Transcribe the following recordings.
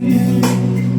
Gloire à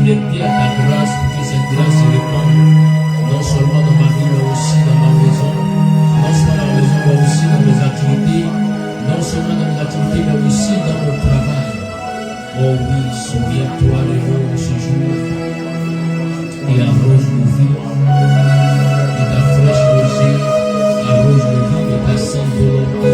les pieds à ta grâce pour que cette grâce se répande, non seulement dans ma vie, mais aussi dans ma maison, non seulement dans ma maison, mais aussi dans mes activités, non seulement dans mes activités, mais aussi dans mon travail. Oh oui, souviens-toi de nous ce jour et arrose nos vies de ta fraîche rosée, arrose nos vies de ta sainte volonté.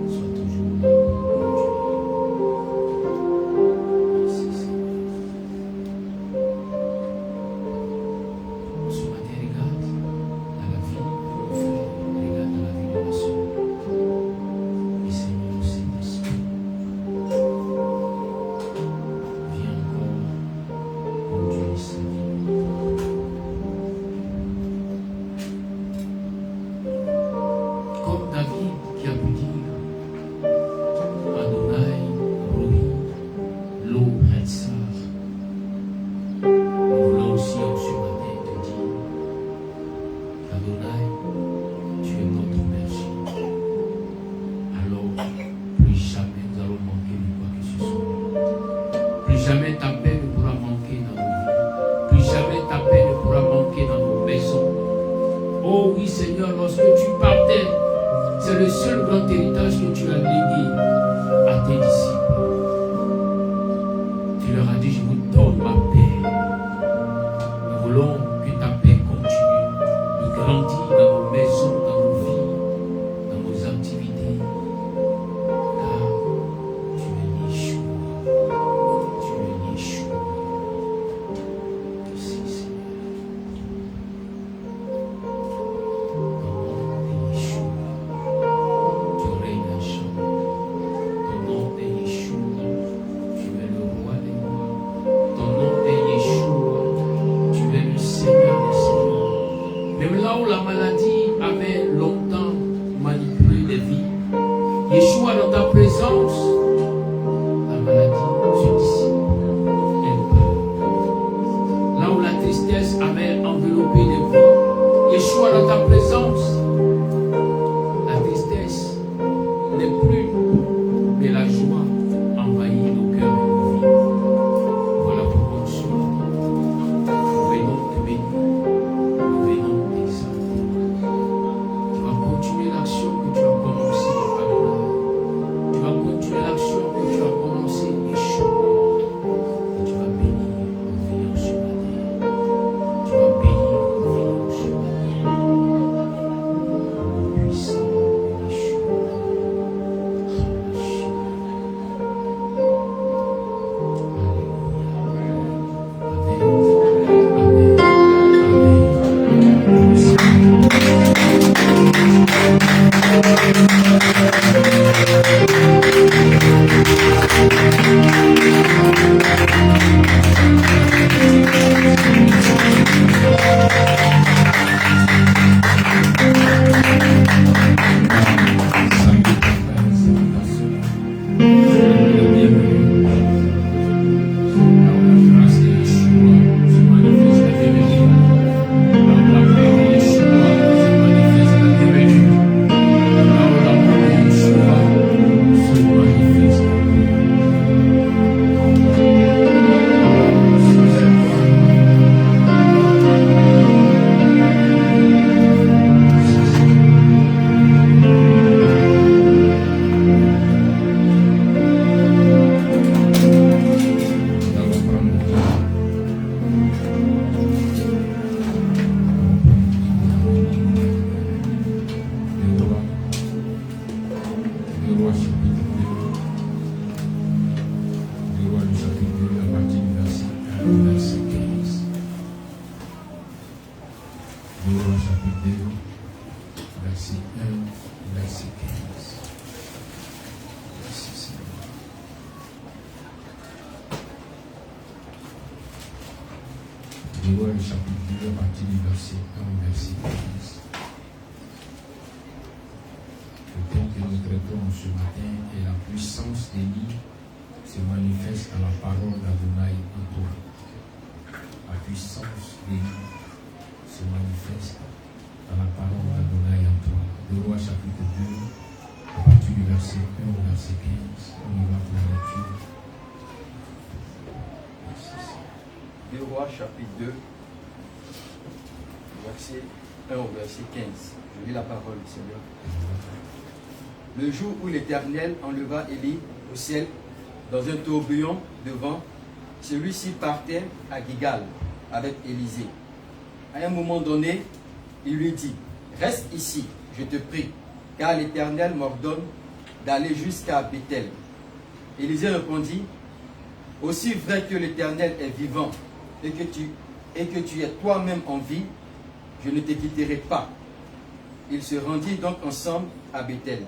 Sois toujours là. Plus jamais ta paix ne pourra manquer dans nos vies. Plus jamais ta paix ne pourra manquer dans nos maisons. Oh oui Seigneur, lorsque tu partais, c'est le seul grand héritage que tu as légué à tes disciples. Tu leur as dit, je vous donne ma paix. Nous voulons que ta paix continue de grandir dans nos maisons, dans nos vies, dans nos activités. Car tu es Yeshua. Tu es Yeshua. Merci Seigneur. Yeshua, dans ta présence, la maladie se dissipe, elle part. Là où la tristesse avait enveloppé les vies, Yeshua, dans ta présence, la tristesse n'est plus, mais la joie envahit nos cœurs et nos vies. Voilà pourquoi nous sommes là. Nous venons te bénir, nous venons t'exalter. Tu vas continuer l'action que tu as commencée. Tu vas continuer l'action que tu as commencée, Yeshua. Et tu vas bénir en veillant ce matin. Tu vas bénir en veillant ce matin. Au puissant Yeshua. Hébreux chapitre 2 à partir du verset 1 au verset 15. Le thème que nous traitons ce matin est la puissance d'Élie se manifeste dans la parole d'Adonai en toi. La puissance d'Élie se manifeste dans la parole d'Adonai en toi. Hébreux chapitre 2 à partir du verset 1 au verset 15. On y va pour la lecture. Deux Rois chapitre 2, verset 1 au verset 15. Je lis la parole du Seigneur. Le jour où l'Éternel enleva Élie au ciel dans un tourbillon de vent, celui-ci partait à Gilgal avec Élisée. À un moment donné, il lui dit, « Reste ici, je te prie, car l'Éternel m'ordonne d'aller jusqu'à Bethel. » Élisée répondit, « Aussi vrai que l'Éternel est vivant, et que tu es toi-même en vie, je ne te quitterai pas. » Ils se rendirent donc ensemble à Bethel.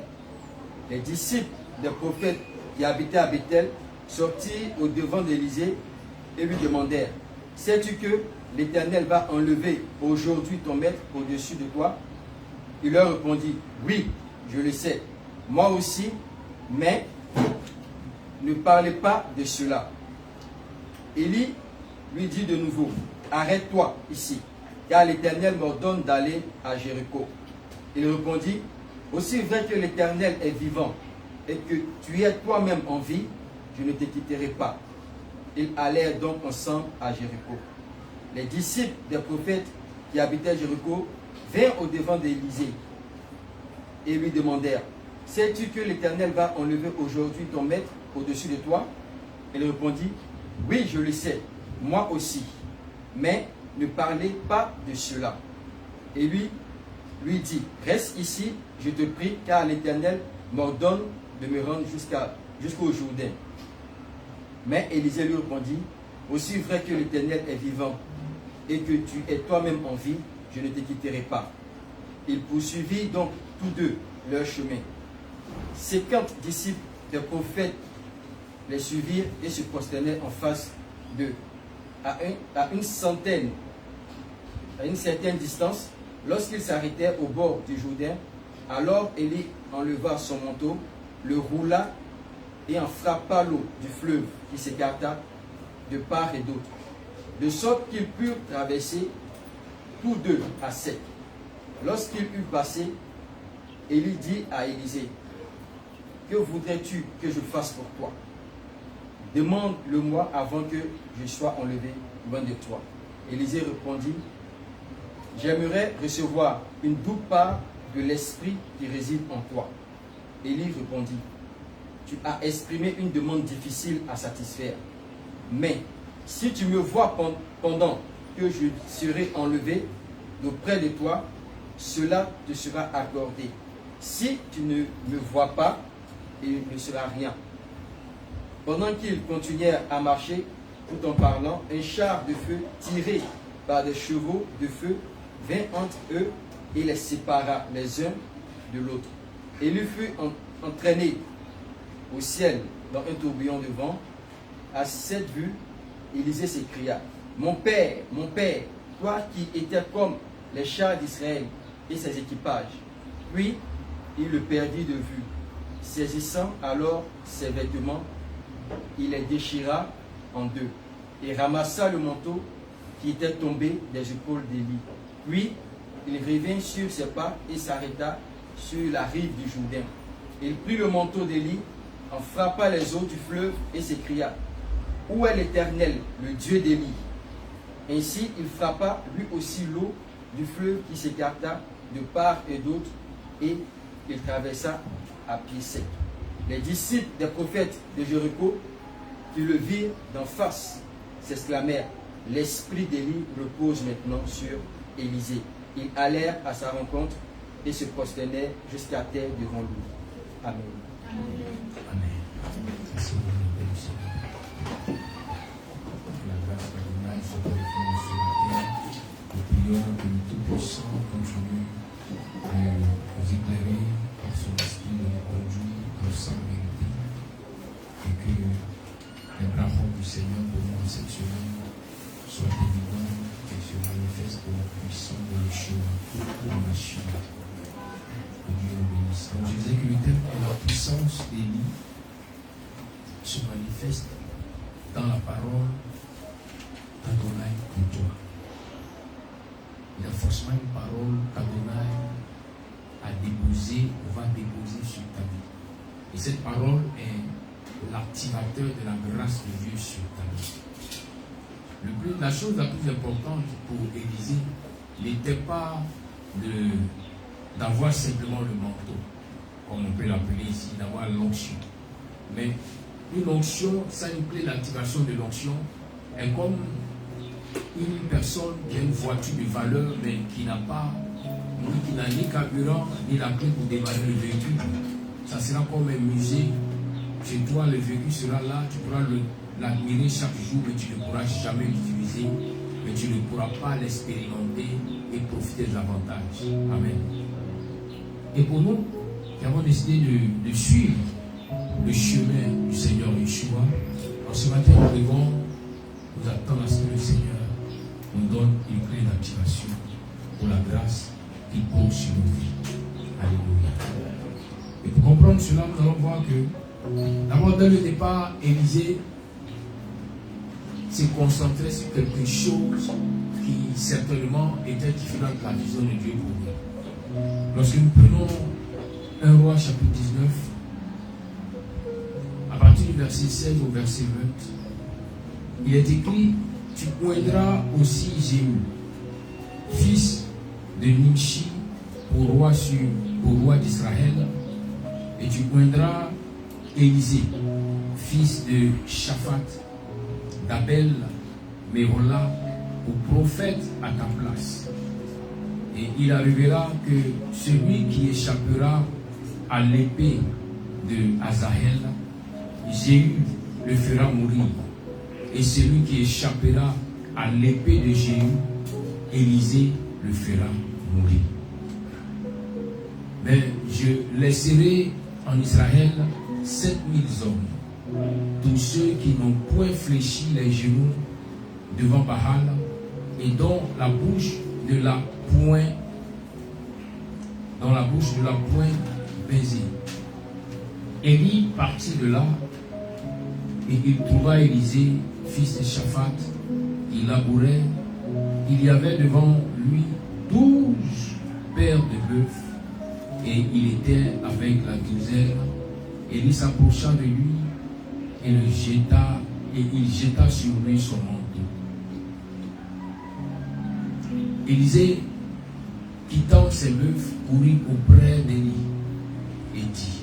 Les disciples des prophètes qui habitaient à Bethel sortirent au devant d'Élisée et lui demandèrent, « Sais-tu que l'Éternel va enlever aujourd'hui ton maître au-dessus de toi ?» Il leur répondit, « Oui, je le sais, moi aussi, mais ne parlez pas de cela. » Élie lui dit de nouveau, « Arrête-toi ici, car l'Éternel m'ordonne d'aller à Jéricho. » Il répondit, « Aussi vrai que l'Éternel est vivant et que tu es toi-même en vie, je ne te quitterai pas. » Ils allèrent donc ensemble à Jéricho. Les disciples des prophètes qui habitaient à Jéricho vinrent au devant d'Élisée et lui demandèrent: sais-tu que l'Éternel va enlever aujourd'hui ton maître au-dessus de toi? Il répondit: oui, je le sais, moi aussi. Mais ne parlez pas de cela. Et lui dit: reste ici, je te prie, car l'Éternel m'ordonne de me rendre jusqu'au Jourdain. Mais Élisée lui répondit: aussi vrai que l'Éternel est vivant et que tu es toi-même en vie, je ne te quitterai pas. Ils poursuivirent donc tous deux leur chemin. 50 disciples des prophètes les suivirent et se prosternaient en face d'eux. À une certaine distance, lorsqu'ils s'arrêtèrent au bord du Jourdain, alors Élie enleva son manteau, le roula et en frappa l'eau du fleuve qui s'écarta de part et d'autre, de sorte qu'ils purent traverser tous deux à sec. Lorsqu'il eut passé, Élie dit à Élisée: que voudrais-tu que je fasse pour toi? Demande-le-moi avant que je sois enlevé loin de toi. Élisée répondit: j'aimerais recevoir une double part de l'esprit qui réside en toi. Élie répondit: tu as exprimé une demande difficile à satisfaire. Mais si tu me vois pendant que je serai enlevé d'auprès de toi, cela te sera accordé. Si tu ne me vois pas, il ne sera rien. Pendant qu'ils continuèrent à marcher, tout en parlant, un char de feu tiré par des chevaux de feu vint entre eux et les sépara les uns de l'autre. Élie fut entraîné au ciel dans un tourbillon de vent. À cette vue, Élisée s'écria: mon père, toi qui étais comme les chars d'Israël et ses équipages. Puis il le perdit de vue. Saisissant alors ses vêtements, il les déchira en deux et ramassa le manteau qui était tombé des épaules d'Élie. Puis il revint sur ses pas et s'arrêta sur la rive du Jourdain. Il prit le manteau d'Élie, en frappa les eaux du fleuve et s'écria: où est l'Éternel, le Dieu d'Élie? Ainsi il frappa lui aussi l'eau du fleuve qui s'écarta de part et d'autre, et il traversa à pied sec. Les disciples des prophètes de Jéricho, qui le virent d'en face, s'exclamèrent: l'esprit d'Élie repose maintenant sur Élisée. Ils allèrent à sa rencontre et se prosternèrent jusqu'à terre devant lui. Amen. Amen. Merci beaucoup. La grâce d'Adonai soit avec nous ce matin. Nous prions que le Tout-Puissant continue de nous éclairer par son esprit, de nous conduire dans sa vérité. Et que les brachons du Seigneur pour nous cette semaine soient évidents et se manifestent pour la puissance de Yeshua, de Mashiach. Que Dieu nous bénisse. Donc je disais que le thème est la puissance d'Élie se manifeste dans la parole d'Adonai pour toi. Il y a forcément une parole qu'Adonai a déposée ou va déposer sur ta vie. Et cette parole est l'activateur de la grâce de Dieu sur ta vie. La chose la plus importante pour Élisée n'était pas d'avoir simplement le manteau, comme on peut l'appeler ici, d'avoir l'onction. Mais une onction, ça implique l'activation de l'onction, est comme une personne qui a une voiture de valeur, mais qui n'a ni carburant, ni la clé pour démarrer le véhicule. Ça sera comme un musée. Chez toi, le véhicule sera là, tu pourras l'admirer chaque jour, mais tu ne pourras jamais l'utiliser, mais tu ne pourras pas l'expérimenter et profiter des avantages. Amen. Et pour nous, qui avons décidé de suivre le chemin du Seigneur Yeshua, en ce matin, nous devons nous attendre à ce que le Seigneur nous donne une clé d'activation pour la grâce qu'il pose sur nos vies. Alléluia. Et pour comprendre cela, nous allons voir que, d'abord, dès le départ, Élisée s'est concentré sur quelque chose qui certainement était différent de la vision de Dieu pour nous. Lorsque nous prenons 1 Roi chapitre 19, à partir du verset 16 au verset 20, il est écrit, tu oindras aussi Jéhu, fils de Nimshi, pour roi d'Israël, et tu oindras Élisée, fils de Shaphat, d'Abel, Méhola, pour prophète à ta place. Et il arrivera que celui qui échappera à l'épée de Hazaël, Jéhu le fera mourir. Et celui qui échappera à l'épée de Jéhu, Élisée le fera mourir. Mais je laisserai en Israël 7000 hommes, tous ceux qui n'ont point fléchi les genoux devant Baal et dont la bouche de la poing baisée. Élie partit de là et il trouva Élisée, fils de Shaphat, qui labourait. Il y avait devant lui 12 paires de bœufs et il était avec la douzaine. Élie s'approcha de lui et il jeta sur lui son manteau. Élisée, quittant ses bœufs, courut auprès d'Élie et dit,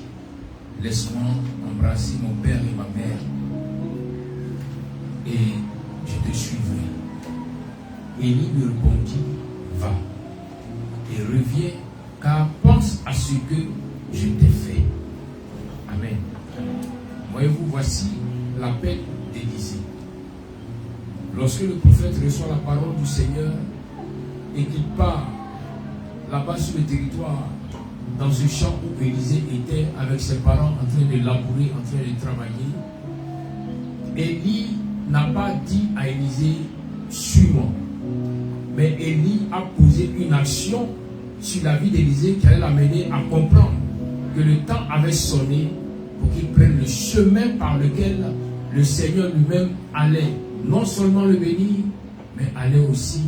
laisse-moi embrasser mon père et ma mère et je te suivrai. Élie lui répondit, va et reviens, car pense à ce que je t'ai fait. Amen. Voyez-vous, voici l'appel d'Élisée. Lorsque le prophète reçoit la parole du Seigneur et qu'il part là-bas sur le territoire, dans ce champ où Élisée était avec ses parents en train de labourer, en train de travailler, Élie n'a pas dit à Élisée, suis-moi. Mais Élie a posé une action sur la vie d'Élisée qui allait l'amener à comprendre que le temps avait sonné pour qu'il prenne le chemin par lequel le Seigneur lui-même allait non seulement le bénir, mais allait aussi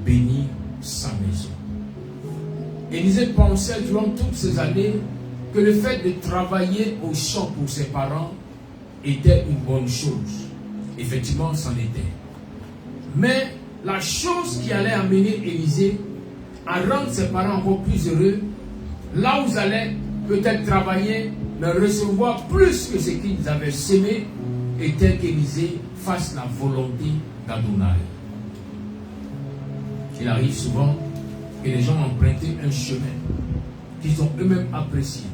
bénir sa maison. Élisée pensait durant toutes ces années que le fait de travailler au champ pour ses parents était une bonne chose. Effectivement, c'en était. Mais la chose qui allait amener Élisée à rendre ses parents encore plus heureux, là où ils allaient peut-être travailler, mais recevoir plus que ce qu'ils avaient semé, était qu'Élisée fasse la volonté d'Adonai. Il arrive souvent que les gens empruntent un chemin qu'ils ont eux-mêmes apprécié,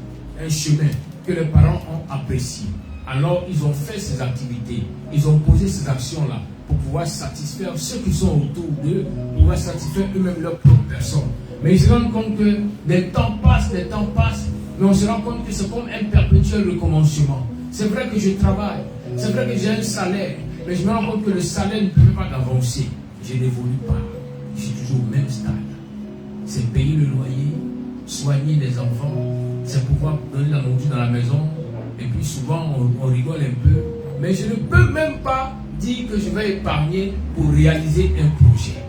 un chemin que les parents ont apprécié. Alors ils ont fait ces activités, ils ont posé ces actions-là pour pouvoir satisfaire ceux qui sont autour d'eux, pour pouvoir satisfaire eux-mêmes leur propre personne. Mais ils se rendent compte que les temps passent, mais on se rend compte que c'est comme un perpétuel recommencement. C'est vrai que je travaille, c'est vrai que j'ai un salaire, mais je me rends compte que le salaire ne permet pas d'avancer. Je n'évolue pas, je suis toujours au même stade. C'est payer le loyer, soigner les enfants, c'est pouvoir donner la nourriture dans la maison, et puis souvent on rigole un peu, mais je ne peux même pas dire que je vais épargner pour réaliser un projet.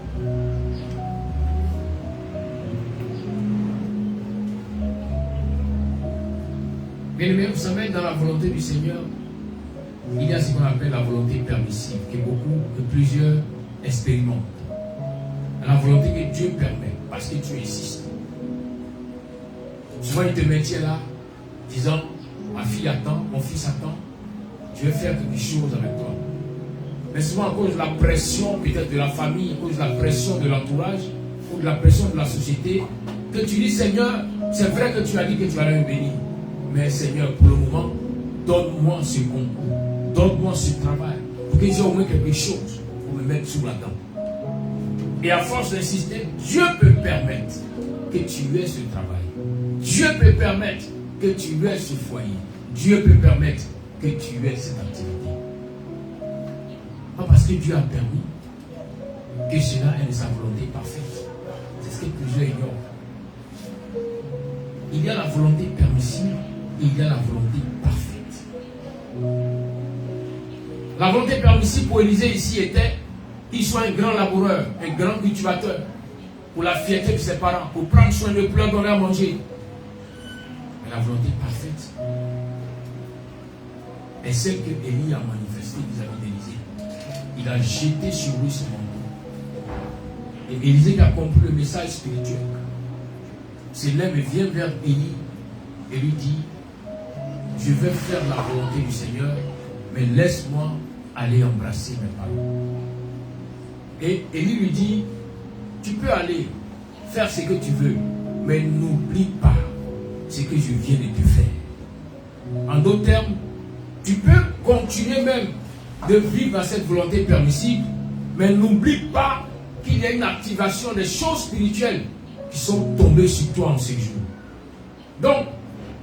Bien-aimés, vous savez, dans la volonté du Seigneur, il y a ce qu'on appelle la volonté permissive, que plusieurs expérimentent. La volonté que Dieu permet, parce que tu insistes. Souvent, il te maintient là, disant, ma fille attend, mon fils attend, je vais faire quelque chose avec toi. Mais souvent, à cause de la pression peut-être de la famille, à cause de la pression de l'entourage, ou de la pression de la société, que tu dis, Seigneur, c'est vrai que tu as dit que tu allais me bénir. Mais Seigneur, pour le moment, donne-moi ce concours, donne-moi ce travail, pour que j'ai au moins quelque chose pour me mettre sous la dent. Et à force d'insister, Dieu peut permettre que tu aies ce travail. Dieu peut permettre que tu aies ce foyer. Dieu peut permettre que tu aies cette activité. Pas parce que Dieu a permis que cela est de sa volonté parfaite. C'est ce que plusieurs ignorent. Il y a la volonté permissive, il y a la volonté parfaite. La volonté permissive pour Élisée ici était qu'il soit un grand laboureur, un grand cultivateur, pour la fierté de ses parents, pour prendre soin de leur donner à manger. Mais la volonté parfaite est celle que Élie a manifestée vis-à-vis d'Élisée. il a jeté sur lui son manteau. Et Élisée qui a compris le message spirituel s'élève et vient vers Élie et lui dit, je vais faire la volonté du Seigneur, mais laisse-moi aller embrasser mes parents. Et Élie lui dit, tu peux aller faire ce que tu veux, mais n'oublie pas ce que je viens de te faire. En d'autres termes, tu peux continuer même de vivre dans cette volonté permissible, mais n'oublie pas qu'il y a une activation des choses spirituelles qui sont tombées sur toi en ces jours. Donc,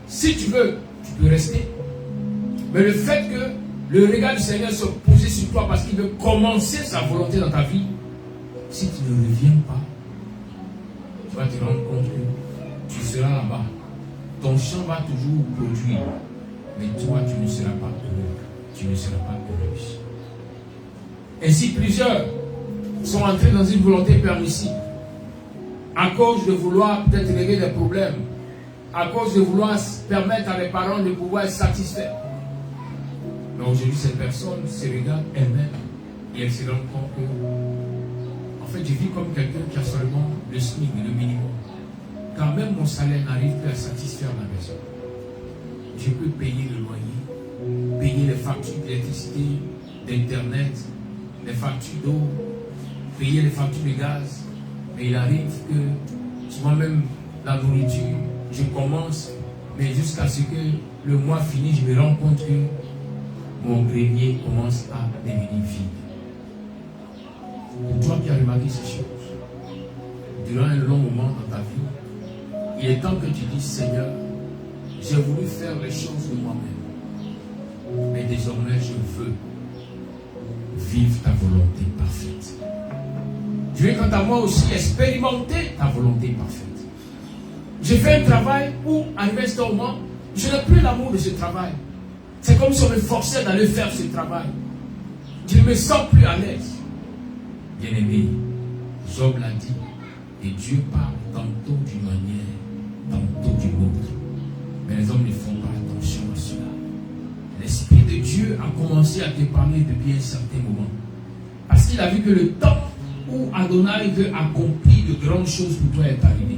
si tu veux, tu peux rester. Mais le fait que le regard du Seigneur se pose sur toi parce qu'il veut commencer sa volonté dans ta vie, si tu ne reviens pas, tu vas te rendre compte que tu seras là-bas. Ton champ va toujours produire, mais toi, tu ne seras pas heureux. Tu ne seras pas heureuse. Ainsi, plusieurs sont entrés dans une volonté permissive à cause de vouloir peut-être régler des problèmes, à cause de vouloir permettre à les parents de pouvoir être satisfaits. Mais aujourd'hui, ces personnes se regardent elles-mêmes et elles se rendent compte que, en fait, je vis comme quelqu'un qui a seulement le SMIC, le minimum. Quand même mon salaire n'arrive plus à satisfaire ma maison. Je peux payer le loyer, payer les factures d'électricité, d'internet, les factures d'eau, payer les factures de gaz. Mais il arrive que souvent même la nourriture, je commence, mais jusqu'à ce que le mois finisse, je me rends compte que mon grenier commence à devenir vide. Pour toi qui as remarqué ces choses, durant un long moment dans ta vie, il est temps que tu dises, Seigneur, j'ai voulu faire les choses de moi-même, mais désormais je veux vivre ta volonté parfaite. Je vais quant à moi aussi expérimenter ta volonté parfaite. J'ai fait un travail où, arrivé à ce moment, je n'ai plus l'amour de ce travail. C'est comme si on me forçait d'aller faire ce travail. Je ne me sens plus à l'aise. Bien-aimé, Job l'a dit, et Dieu parle tantôt d'une manière, tantôt d'une autre. Mais les hommes ne font pas attention à cela. L'Esprit de Dieu a commencé à te parler depuis un certain moment. Parce qu'il a vu que le temps où Adonai veut accomplir de grandes choses pour toi est arrivé.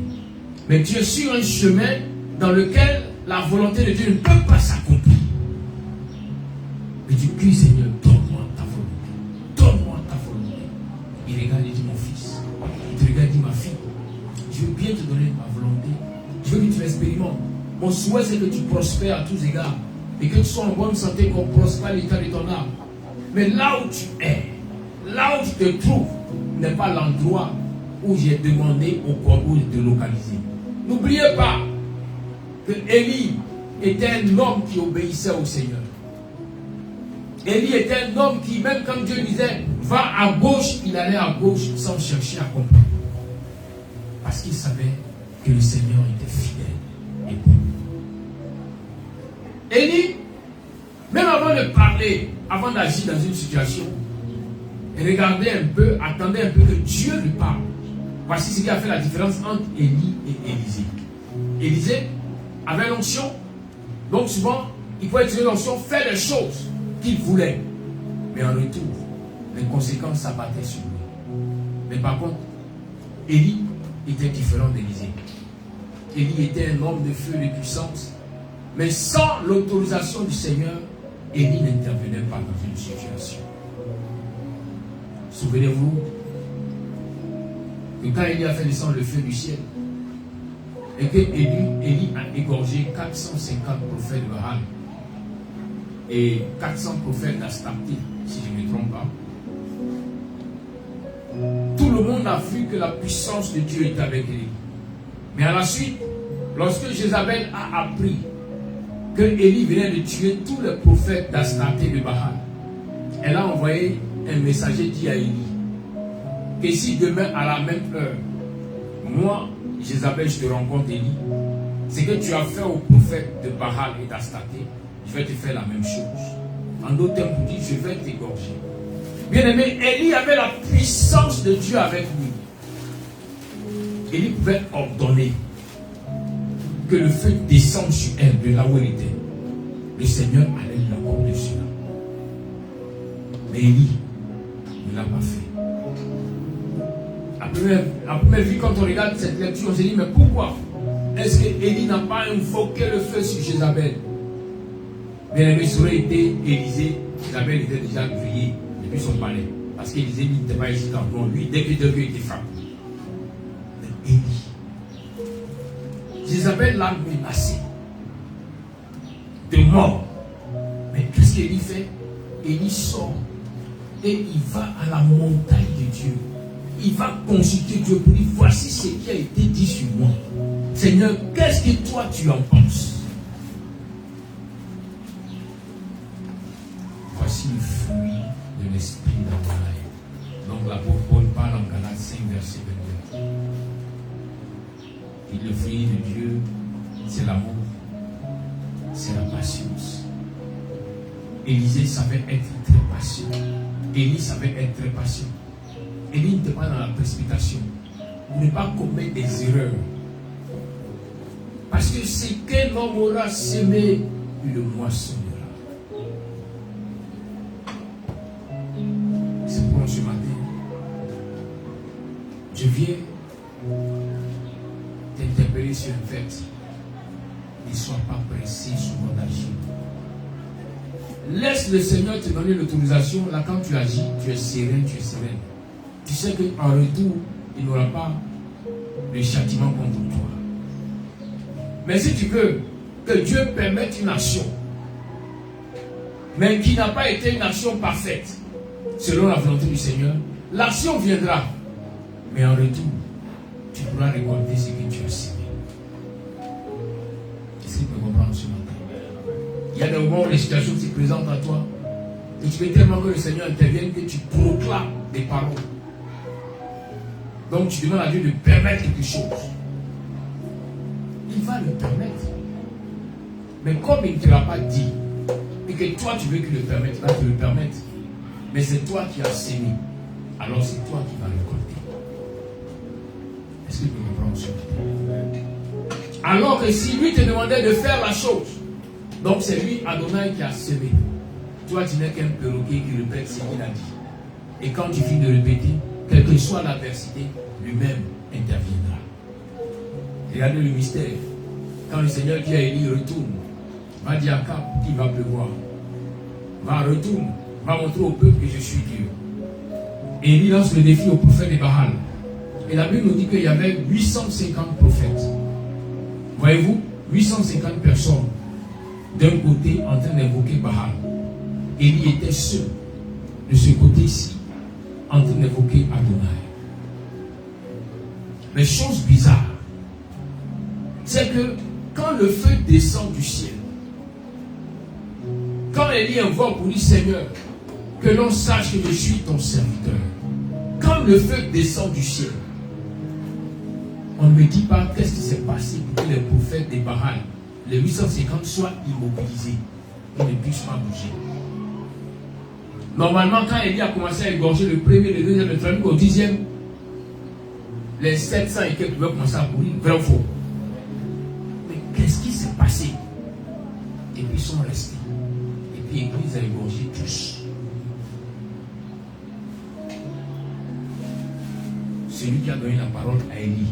Mais tu es sur un chemin dans lequel la volonté de Dieu ne peut pas s'accomplir. Mais tu cries, Seigneur, donne-moi ta volonté. Donne-moi ta volonté. Il regarde et dit, mon fils. Il te regarde et dit, ma fille. Je veux bien te donner ma volonté. Je veux que tu l'expérimentes. Mon souhait, c'est que tu prospères à tous égards. Et que tu sois en bonne santé, qu'on prospère l'état de ton âme. Mais là où tu es, là où tu te trouves, n'est pas l'endroit où j'ai demandé au corbeau de te localiser. N'oubliez pas que Élie était un homme qui obéissait au Seigneur. Élie était un homme qui, même quand Dieu disait, va à gauche, il allait à gauche sans chercher à comprendre. Parce qu'il savait que le Seigneur était fidèle et bon. Élie, même avant de parler, avant d'agir dans une situation, regardez un peu, attendez un peu que Dieu lui parle. Voici ce qui a fait la différence entre Élie et Élisée. Élisée avait l'onction, donc souvent, il pouvait utiliser l'onction, faire les choses qu'il voulait. Mais en retour, les conséquences s'abattaient sur lui. Mais par contre, Élie était différent d'Élisée. Élie était un homme de feu et de puissance, mais sans l'autorisation du Seigneur, Élie n'intervenait pas dans une situation. Souvenez-vous que quand Élie a fait descendre le feu du ciel et que Élie a égorgé 450 prophètes de Baal et 400 prophètes d'Astarté, si je ne me trompe pas, tout le monde a vu que la puissance de Dieu était avec Élie. Mais à la suite, lorsque Jézabel a appris que Élie venait de tuer tous les prophètes d'Astarté de Baal, elle a envoyé un messager dit à Élie que si demain à la même heure, moi, Jézabel, je te rencontre, Élie, ce que tu as fait aux prophètes de Baal et d'Astarté, je vais te faire la même chose. En d'autres termes, pour dire, je vais t'égorger. Bien aimé, Élie avait la puissance de Dieu avec lui. Élie pouvait ordonner que le feu descende sur elle de là où elle était. Le Seigneur allait l'accorder cela. Mais Élie il n'a pas fait. À première vue, quand on regarde cette lecture, on se dit, mais pourquoi est-ce que Élie n'a pas invoqué le feu sur Jézabel? Bien aimé, ça aurait été Élisée, Jézabel était déjà grillée depuis son palais. Parce qu'Élisée n'était pas hésitant. Non, lui, dès que Dieu était frappé. Mais Élie, Jézabel l'a menacé de mort. Mais qu'est-ce qu'Élie fait? Élie sort et il va à la montagne de Dieu. Il va consulter Dieu pour dire, voici ce qui a été dit sur moi. Seigneur, qu'est-ce que toi tu en penses? Voici le fruit de l'esprit d'Adonai. Donc l'apôtre Paul parle en Galates 5, verset 22. Et le fruit de Dieu, c'est l'amour, c'est la patience. Élisée savait être très patient. Élie savait être très patient. Élie n'était pas dans la précipitation. Ne pas commettre des erreurs. Parce que ce qu'un homme aura semé, il le moissonnera. C'est pour ce matin. Je viens t'interpeller sur un fait. Ne sois pas pressé souvent d'agir. Laisse le Seigneur te donner l'autorisation. Là, quand tu agis, tu es serein, tu es sereine. Tu sais qu'en retour, il n'aura pas de châtiment contre toi. Mais si tu veux que Dieu permette une action, mais qui n'a pas été une action parfaite, selon la volonté du Seigneur, l'action viendra. Mais en retour, tu pourras récolter ce que tu as semé. Est-ce que tu peux comprendre ce matin? Il y a des moments où les situations se présentent à toi, et tu veux tellement que le Seigneur intervienne que tu proclames des paroles. Donc tu demandes à Dieu de permettre quelque chose. Il va le permettre. Mais comme il ne te l'a pas dit, et que toi tu veux qu'il le permette, il va te le permettre. Mais c'est toi qui as sémé. Alors c'est toi qui vas récolter. Est-ce que tu peux comprendre ce matin? Alors que si lui te demandait de faire la chose, donc c'est lui, Adonai, qui a semé. Toi tu n'es qu'un perroquet qui répète ce qu'il a dit. Et quand tu finis de répéter, quelle que soit l'adversité, lui-même interviendra. Regardez le mystère. Quand le Seigneur dit à Élie, retourne, va dire à Cap qu'il va pleuvoir. Va, retourne, va montrer au peuple que je suis Dieu. Et Élie lance le défi au prophète de Baal. Et la Bible nous dit qu'il y avait 850 prophètes. Voyez-vous, 850 personnes d'un côté en train d'invoquer Baal. Élie était seul de ce côté-ci en train d'évoquer Adonai. Mais chose bizarre, c'est que quand le feu descend du ciel, quand Élie invoque pour dire Seigneur, que l'on sache que je suis ton serviteur, quand le feu descend du ciel, on ne me dit pas qu'est-ce qui s'est passé pour que les prophètes des Baal, les 850 soient immobilisés, ils ne puissent pas bouger. Normalement, quand Élie a commencé à égorger le premier, le deuxième, le troisième, au dixième, les 700 et quelques pouvaient commencer à mourir, vrai ou faux? Mais qu'est-ce qui s'est passé? Et puis ils sont restés. Et puis l'Église a égorgé tous. Celui qui a donné la parole à Élie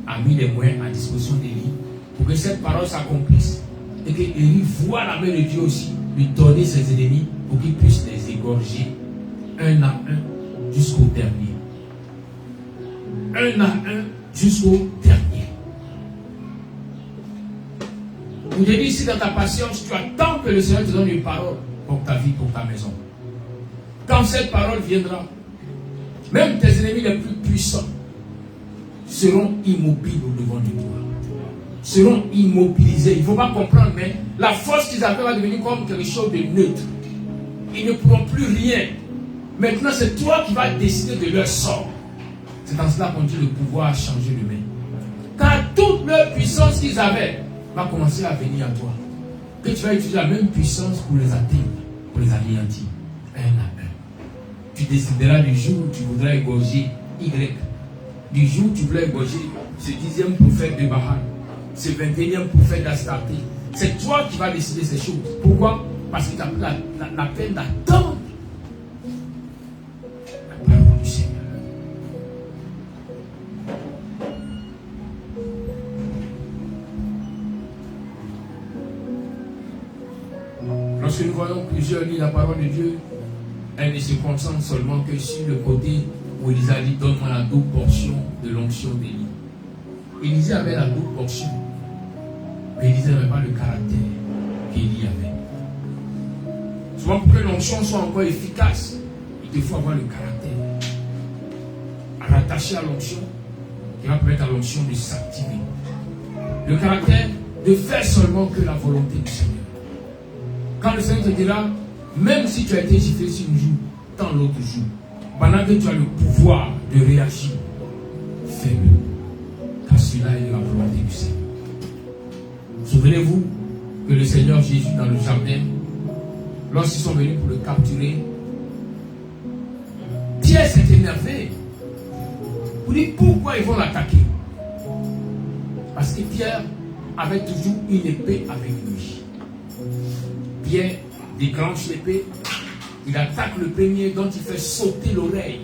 a mis les moyens à disposition d'Élie pour que cette parole s'accomplisse. Et que Élie voit la main de Dieu aussi lui donner ses ennemis pour qu'ils puissent les égorger un à un jusqu'au dernier. Un à un jusqu'au dernier. Vous devez ici dans ta patience, tu attends que le Seigneur te donne une parole pour ta vie, pour ta maison. Quand cette parole viendra, même tes ennemis les plus puissants seront immobiles au devant de toi. Seront immobilisés. Il ne faut pas comprendre, mais la force qu'ils avaient va devenir comme quelque chose de neutre. Ils ne pourront plus rien. Maintenant, c'est toi qui vas décider de leur sort. C'est dans cela qu'on dit le pouvoir a changé de main. Car toute leur puissance qu'ils avaient va commencer à venir à toi. Que tu vas utiliser la même puissance pour les atteindre, pour les anéantir. Un à un. Tu décideras du jour où tu voudras égorger Y. Du jour où tu voudras égorger ce 10e prophète de Baal, ce 21e prophète d'Astarté. C'est toi qui vas décider ces choses. Pourquoi? Parce que tu as pris la peine d'attendre. pendant plusieurs lit la parole de Dieu, elle ne se concentre seulement que sur le côté où Élisa dit donne-moi la double portion de l'onction d'Élie. Élisa avait la double portion, mais Élisa n'avait pas le caractère qu'Élie avait. Souvent, pour que l'onction soit encore efficace, il te faut avoir le caractère rattaché à l'onction qui va permettre à l'onction de s'activer. Le caractère de faire seulement que la volonté du Seigneur. Quand le Seigneur te dira, même si tu as été giflé sur une joue, tant l'autre joue, pendant que tu as le pouvoir de réagir, fais-le. Car cela est la volonté du Seigneur. Souvenez-vous que le Seigneur Jésus dans le jardin, lorsqu'ils sont venus pour le capturer, Pierre s'est énervé. Pour dire pourquoi ils vont l'attaquer. Parce que Pierre avait toujours une épée avec lui. Pierre déclenche l'épée, il attaque le premier dont il fait sauter l'oreille.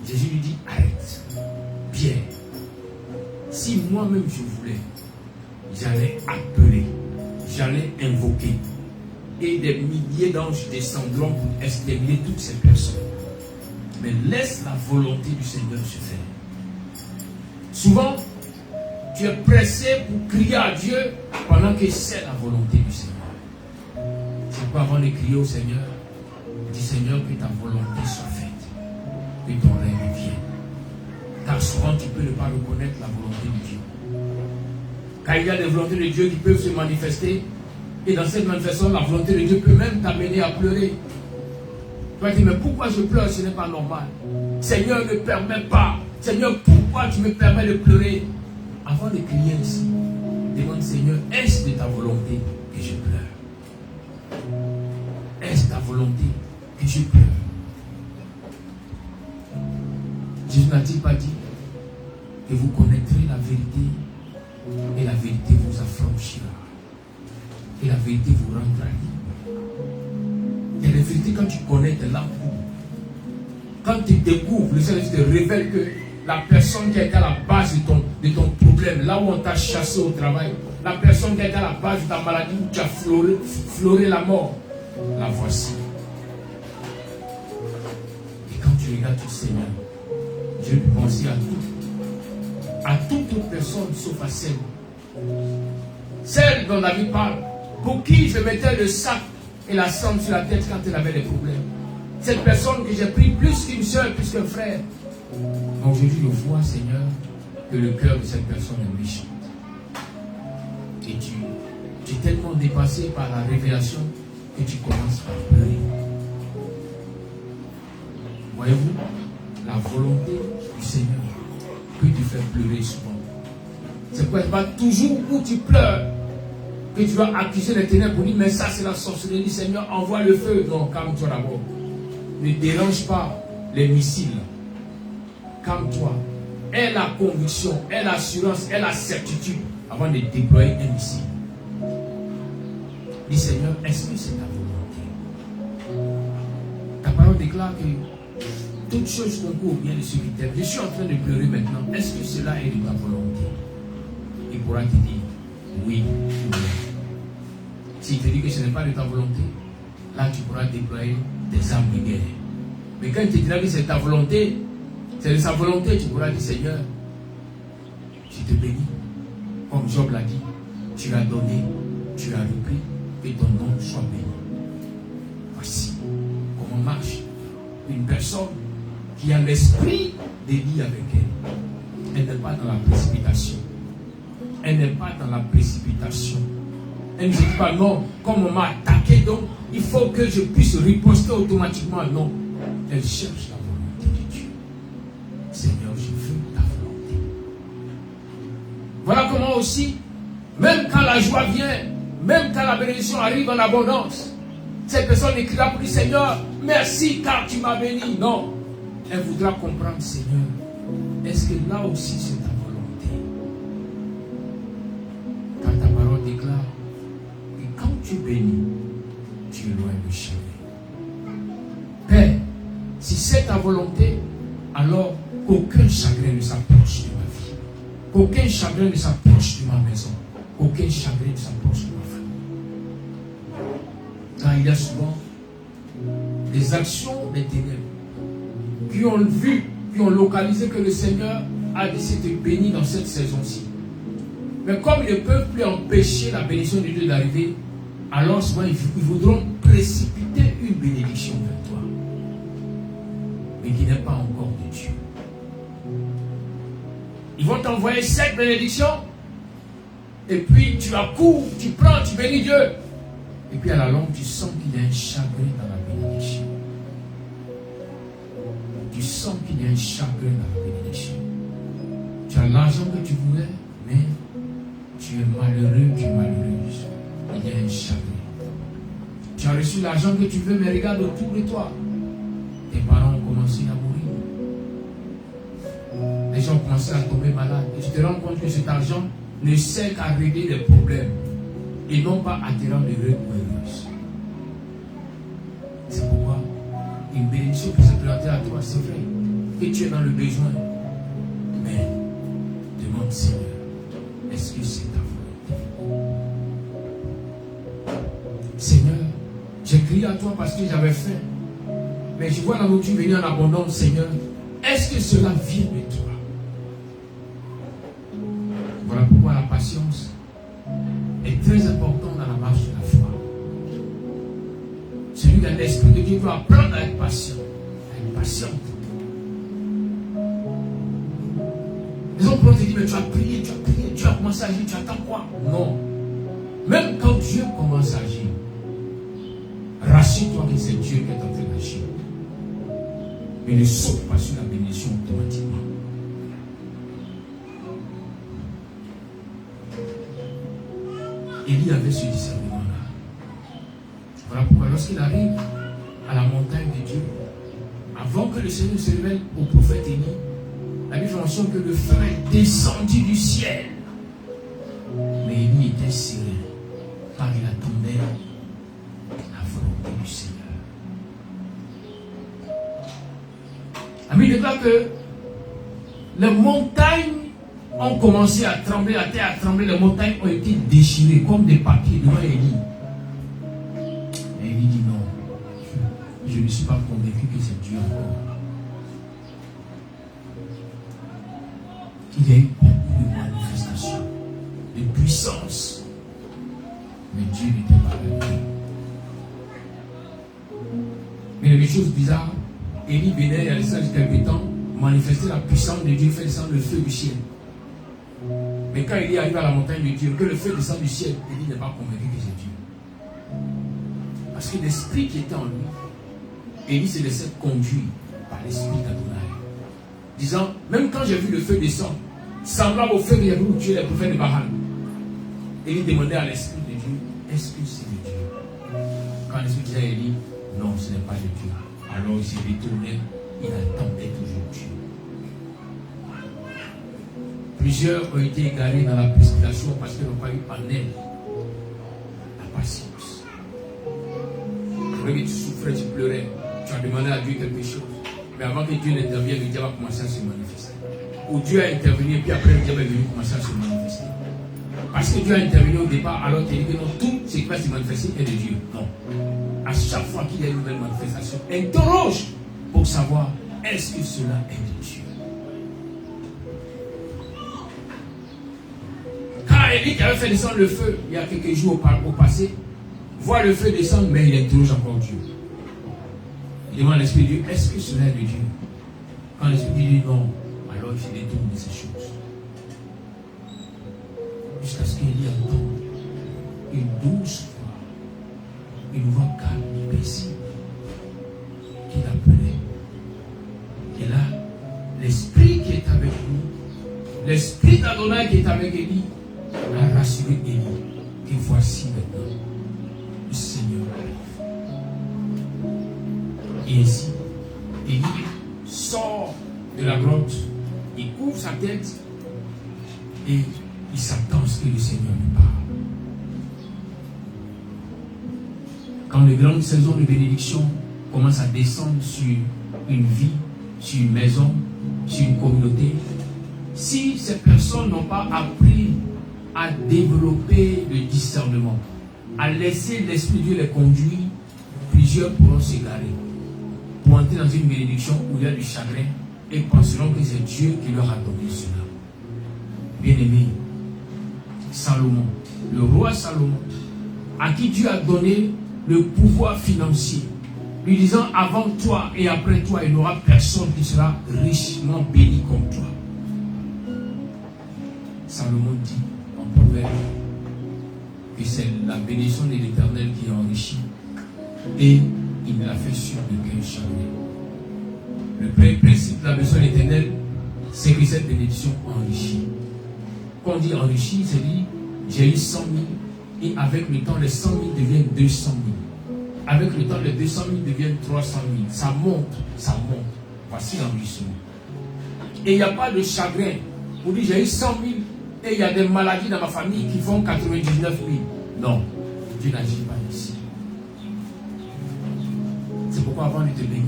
Jésus lui dit, arrête. Pierre, si moi-même je voulais, j'allais appeler, j'allais invoquer, et des milliers d'anges descendront pour exterminer toutes ces personnes. Mais laisse la volonté du Seigneur se faire. Souvent, tu es pressé pour crier à Dieu pendant que c'est la volonté du Seigneur. C'est pourquoi avant de crier au Seigneur, dis Seigneur que ta volonté soit faite, que ton règne vienne. Car souvent tu peux ne pas reconnaître la volonté de Dieu. Car il y a des volontés de Dieu qui peuvent se manifester, et dans cette manifestation, la volonté de Dieu peut même t'amener à pleurer. Tu vas dire, mais pourquoi je pleure? Ce n'est pas normal. Seigneur, ne permets pas. Seigneur, pourquoi tu me permets de pleurer? Avant de crier ainsi, demande Seigneur, est-ce de ta volonté que je pleure? Est-ce ta volonté que je pleure? Jésus n'a-t-il pas dit que vous connaîtrez la vérité et la vérité vous affranchira et la vérité vous rendra libre? Et la vérité, quand tu connais, tu es là pour. Quand tu découvres, le Seigneur te révèle que la personne qui a été à la base de ton problème, là où on t'a chassé au travail, la personne qui a été à la base de ta maladie, où tu as fleuré la mort, la voici. Et quand tu regardes tout Seigneur, Dieu peut penser à toute autre personne sauf à celle. Celle dont la vie parle, pour qui je mettais le sac et la cendre sur la tête quand elle avait des problèmes. Cette personne que j'ai pris plus qu'une soeur, plus qu'un frère. Donc Jésus le voit, Seigneur, que le cœur de cette personne est méchant. Et tu es tellement dépassé par la révélation que tu commences par pleurer. Voyez-vous, la volonté du Seigneur peut te faire pleurer souvent. C'est pas toujours où tu pleures que tu vas accuser les ténèbres pour dire, mais ça c'est la sorcellerie, Seigneur, envoie le feu. Non, calme-toi d'abord. Ne dérange pas les missiles. Calme-toi. Aie la conviction, aie l'assurance, aie la certitude avant de déployer un missile. Dis Seigneur, est-ce que c'est ta volonté? Ta parole déclare que toutes choses concourent au bien de ceux qui t'aiment. Je suis en train de pleurer maintenant. Est-ce que cela est de ta volonté? Il pourra te dire oui ou non. S'il te dit que ce n'est pas de ta volonté, là tu pourras déployer des armes de guerre. Mais quand il te dira que c'est ta volonté, c'est de sa volonté, tu pourras dire Seigneur, je te bénis. Comme Job l'a dit, tu l'as donné, tu l'as repris, que ton nom soit béni. Voici comment marche une personne qui a l'esprit d'Élie avec elle. Elle n'est pas dans la précipitation. Elle n'est pas dans la précipitation. Elle ne dit pas non, comme on m'a attaqué, donc il faut que je puisse riposter automatiquement. Non. Elle cherche la volonté de Dieu. Seigneur, je veux ta volonté. Voilà comment aussi, même quand la joie vient, même quand la bénédiction arrive en abondance, cette personne écrira pour dire Seigneur, merci car tu m'as béni. Non. Elle voudra comprendre, Seigneur, est-ce que là aussi c'est ta volonté? Quand ta parole déclare que quand tu bénis, tu éloignes le chagrin. Père, si c'est ta volonté, alors qu'aucun chagrin ne s'approche de ma vie. Qu'aucun chagrin ne s'approche de ma maison. Qu'aucun chagrin ne s'approche de ma famille. Car il y a souvent des actions des ténèbres qui ont vu, qui ont localisé que le Seigneur a décidé de bénir dans cette saison-ci. Mais comme ils ne peuvent plus empêcher la bénédiction de Dieu d'arriver, alors souvent ils voudront précipiter une bénédiction vers toi, mais qui n'est pas encore de Dieu. Ils vont t'envoyer cette bénédiction, et puis tu accours, tu prends, tu bénis Dieu. Et puis à la longue, tu sens qu'il y a un chagrin dans la bénédiction. Tu sens qu'il y a un chagrin dans la bénédiction. Tu as l'argent que tu voulais, mais tu es malheureux, tu es malheureuse. Il y a un chagrin. Tu as reçu l'argent que tu veux, mais regarde autour de toi. Tes parents ont commencé à mourir. Les gens ont commencé à tomber malades. Et tu te rends compte que cet argent ne sert qu'à régler des problèmes et non pas à te rendre heureux ou heureuse. C'est pourquoi une bénédiction peut se présenter à toi, c'est vrai, que tu es dans le besoin. Mais demande, Seigneur, est-ce que c'est ta volonté? Seigneur, j'ai crié à toi parce que j'avais faim. Mais je vois la nourriture venir en abondance, Seigneur. Est-ce que cela vient de toi? Voilà pourquoi la patience est très importante dans la marche de la foi. Celui qui a l'Esprit de Dieu doit apprendre à être patient. À être patient. Les gens pourront te dire, mais tu as prié, tu as commencé à agir, tu attends quoi? Non. Même quand Dieu commence à agir, rassure-toi que c'est Dieu qui est en train d'agir. Mais ne saute pas sur la bénédiction automatiquement. Élie avait ce discernement-là. Voilà pourquoi lorsqu'il arrive à la montagne de Dieu, avant que le Seigneur se révèle au prophète Élie, la Bible fait mention que le feu est descendu du ciel. Mais Élie était serein, car il attendait la volonté du Seigneur. Ami déclare que les montagnes ont commencé à trembler, la terre a tremblé, les montagnes ont été déchirées comme des papiers devant Élie. Et Élie dit non, je ne suis pas convaincu que c'est Dieu encore. Il y a eu beaucoup de manifestations, de puissance, mais Dieu n'était pas avec lui. Mais il y a des choses bizarres. Élie venait, il y a quelques temps, manifester la puissance de Dieu, fait descendre le feu du ciel. Mais quand Élie arrive à la montagne de Dieu, que le feu descend du ciel, Élie n'est pas convaincu que c'est Dieu. Parce que l'esprit qui était en lui, Élie se laissait conduire par l'esprit d'Adonai. Disant, même quand j'ai vu le feu descendre, semblable au feu que j'avais vu tuer les prophètes de Baal, Élie demandait à l'esprit de Dieu, est-ce que c'est de Dieu? Quand l'esprit disait à Élie, non, ce n'est pas de Dieu. Alors il s'est détourné, il attendait toujours Dieu. Plusieurs ont été égarés dans la précipitation parce qu'ils n'ont pas eu en elle la patience. Alors que tu souffrais, tu pleurais, tu as demandé à Dieu quelque chose. Mais avant que Dieu n'intervienne, le diable a commencé à se manifester. Ou Dieu a intervenu, puis après le diable est venu commencer à se manifester. Parce que Dieu a intervenu au départ, alors tu dis que non, tout ce qui va se manifester est de Dieu. Non. À chaque fois qu'il y a une nouvelle manifestation, interroge pour savoir est-ce que cela est de Dieu. Car Élie qui avait fait descendre le feu il y a quelques jours au passé, voit le feu descendre, mais il interroge encore Dieu. Il demande à l'Esprit de Dieu, est-ce que cela est de Dieu? Quand l'Esprit dit non, alors il se détourne de ces choses. Jusqu'à ce qu'il entende une douce voix, une voix calme et paisible, qui l'appelait. Et là, l'Esprit qui est avec nous, l'Esprit d'Adonai qui est avec Élie, a rassuré Élie que voici maintenant, le Seigneur arrive. Et ainsi, Élie sort de la grotte, il ouvre sa tête et il s'attend à ce que le Seigneur lui parle. Quand les grandes saisons de bénédiction commencent à descendre sur une vie, sur une maison, sur une communauté, si ces personnes n'ont pas appris à développer le discernement, à laisser l'Esprit de Dieu les conduire, plusieurs pourront s'égarer pour entrer dans une bénédiction où il y a du chagrin et penseront que c'est Dieu qui leur a donné cela. Bien-aimé, Salomon, le roi Salomon, à qui Dieu a donné le pouvoir financier, lui disant avant toi et après toi, il n'y aura personne qui sera richement béni comme toi. Salomon dit en proverbe que c'est la bénédiction de l'Éternel qui enrichit et il ne l'a fait sur le cœur chagrin. Le premier principe de la bénédiction de l'Éternel, c'est que cette bénédiction enrichit. Quand on dit enrichit, c'est dit j'ai eu 100 000 et avec le temps les 100 000 deviennent 200 000. Avec le temps les 200 000 deviennent 300 000. Ça monte, ça monte. Voici l'enrichissement. Et il n'y a pas de chagrin. On dit j'ai eu 100 000 et il y a des maladies dans ma famille qui font 99 000. Non, Dieu n'agit pas ici. C'est pourquoi avant de te bénir,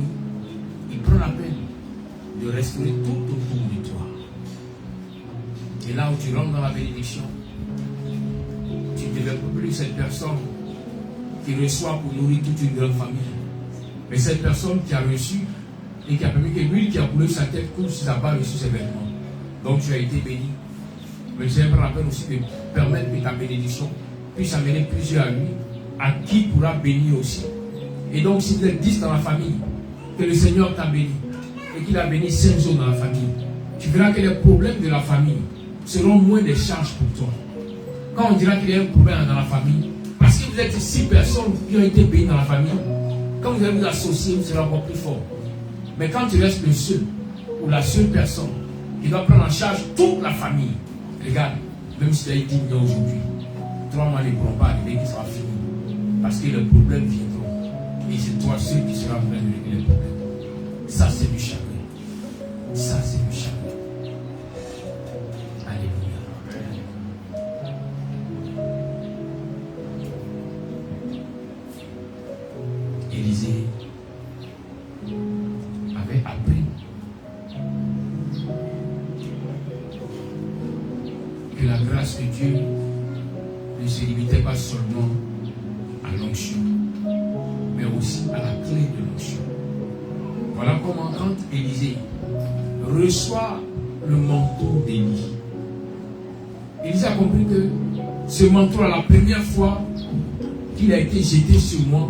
il prend la peine de restaurer tout autour de toi. Et là où tu rentres dans la bénédiction, tu ne deviens plus cette personne qui reçoit pour nourrir toute une grande famille. Mais cette personne qui a reçu et qui a permis que l'huile qui a coulé sa tête coule sur sa barre et sur ses vêtements. Donc tu as été béni. Mais je prends la peine aussi de permettre que ta bénédiction puisse amener plusieurs à lui, à qui pourra bénir aussi. Et donc si vous êtes 10 dans la famille, que le Seigneur t'a béni et qu'il a béni 5 autres dans la famille, tu verras que les problèmes de la famille seront moins des charges pour toi. Quand on dira qu'il y a un problème dans la famille, parce que vous êtes 6 personnes qui ont été bénies dans la famille, quand vous allez vous associer, vous serez encore plus fort. Mais quand tu restes le seul ou la seule personne qui doit prendre en charge toute la famille, regarde, même si tu as été 10 millions aujourd'hui, 3 mois ne pourront pas arriver, qu'il sera fini. Parce que les problèmes viendront. Et c'est toi seul qui sera en train de régler les problèmes. Ça, c'est du chagrin. Ça, c'est du chagrin. Élisée avait appris que la grâce de Dieu ne se limitait pas seulement à l'onction, mais aussi à la clé de l'onction. Voilà comment quand Élisée reçoit le manteau d'Élie, Élisée a compris que ce manteau, la première fois qu'il a été jeté sur moi,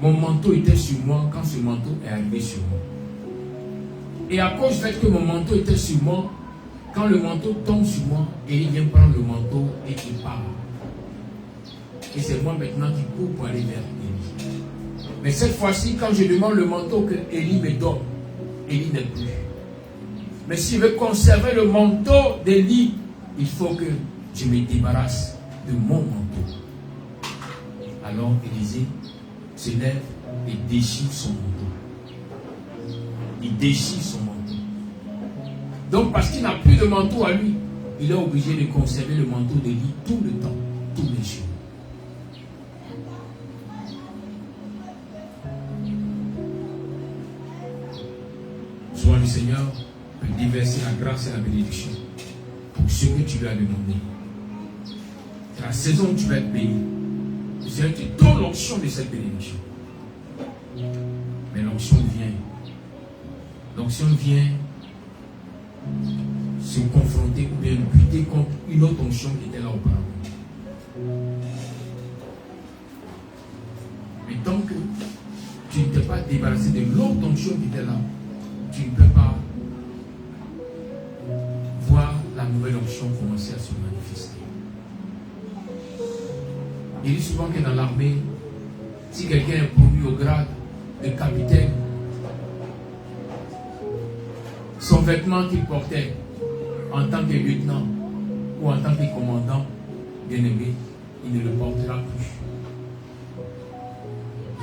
mon manteau était sur moi quand ce manteau est arrivé sur moi. Et à cause du fait que mon manteau était sur moi, quand le manteau tombe sur moi, et il vient prendre le manteau et il part. Et c'est moi maintenant qui cours pour aller vers Élie. Mais cette fois-ci, quand je demande le manteau que Élie me donne, Élie n'est plus. Mais si je veux conserver le manteau d'Élie, il faut que je me débarrasse de mon manteau. Alors Élisée se lève et déchire son manteau. Il déchire son manteau. Donc parce qu'il n'a plus de manteau à lui, il est obligé de conserver le manteau d'Élie tout le temps, tous les jours. Sois le Seigneur peut déverser la grâce et la bénédiction pour ce que tu lui as demandé. C'est la saison où tu vas être béni. Le Seigneur te donne l'onction de cette bénédiction. Mais l'onction vient. L'onction vient se confronter ou bien lutter contre une autre onction qui était là auparavant. Mais tant que tu ne t'es pas débarrassé de l'autre onction qui était là, tu ne peux pas voir la nouvelle onction commencer à se manifester. Il dit souvent que dans l'armée, si quelqu'un est promu au grade de capitaine, son vêtement qu'il portait en tant que lieutenant ou en tant que commandant, bien-aimé, il ne le portera plus.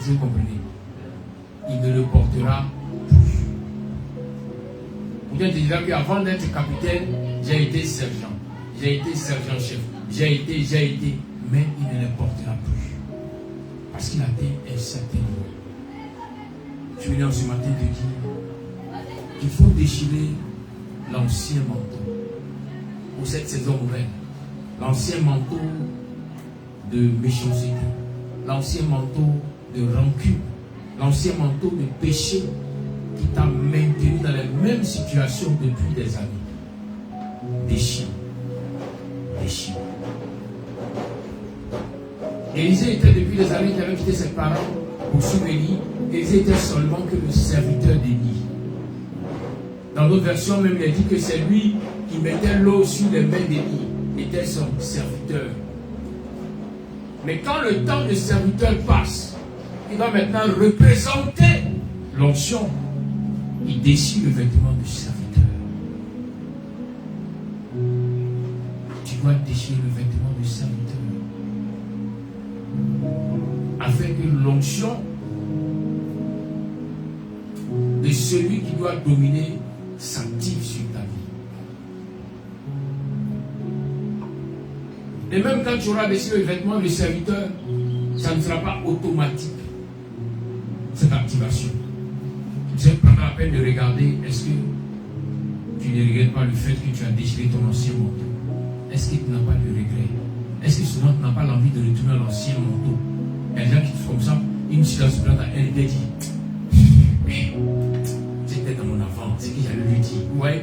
Vous comprenez? Il ne le portera plus. Ou bien tu diras qu'avant d'être capitaine, j'ai été sergent, j'ai été sergent-chef, j'ai été, mais il ne le portera plus. Parce qu'il a atteint un certain niveau. Je suis venu ce matin te dire qu'il faut déchirer l'ancien manteau pour cette saison nouvelle. L'ancien manteau de méchanceté, l'ancien manteau de rancune, l'ancien manteau de péché qui t'a maintenu dans la même situation depuis des années. Déchire. Déchire. Élisée était depuis des années qu'il avait quitté ses parents pour suivre Élie. Élisée était seulement que le serviteur d'Élie. Dans d'autres versions, même, il a dit que c'est lui qui mettait l'eau sur les mains d'Élie, était son serviteur. Mais quand le temps de serviteur passe, il va maintenant représenter l'onction. Il déchire le vêtement du serviteur. Tu dois déchirer le vêtement du serviteur. Afin que l'onction de celui qui doit dominer s'active sur ta vie. Et même quand tu auras déchiré le vêtement du serviteur, ça ne sera pas automatique, cette activation. Tu sais, prendre la peine de regarder, est-ce que tu ne regrettes pas le fait que tu as déchiré ton ancien manteau? Est-ce que tu n'as pas de regret? Est-ce que souvent tu n'as pas l'envie de retourner à l'ancien manteau? Il y a des gens qui font comme ça, une situation dans elle était dit, mais c'était dans mon avant, c'est que j'allais lui dire. Vous voyez,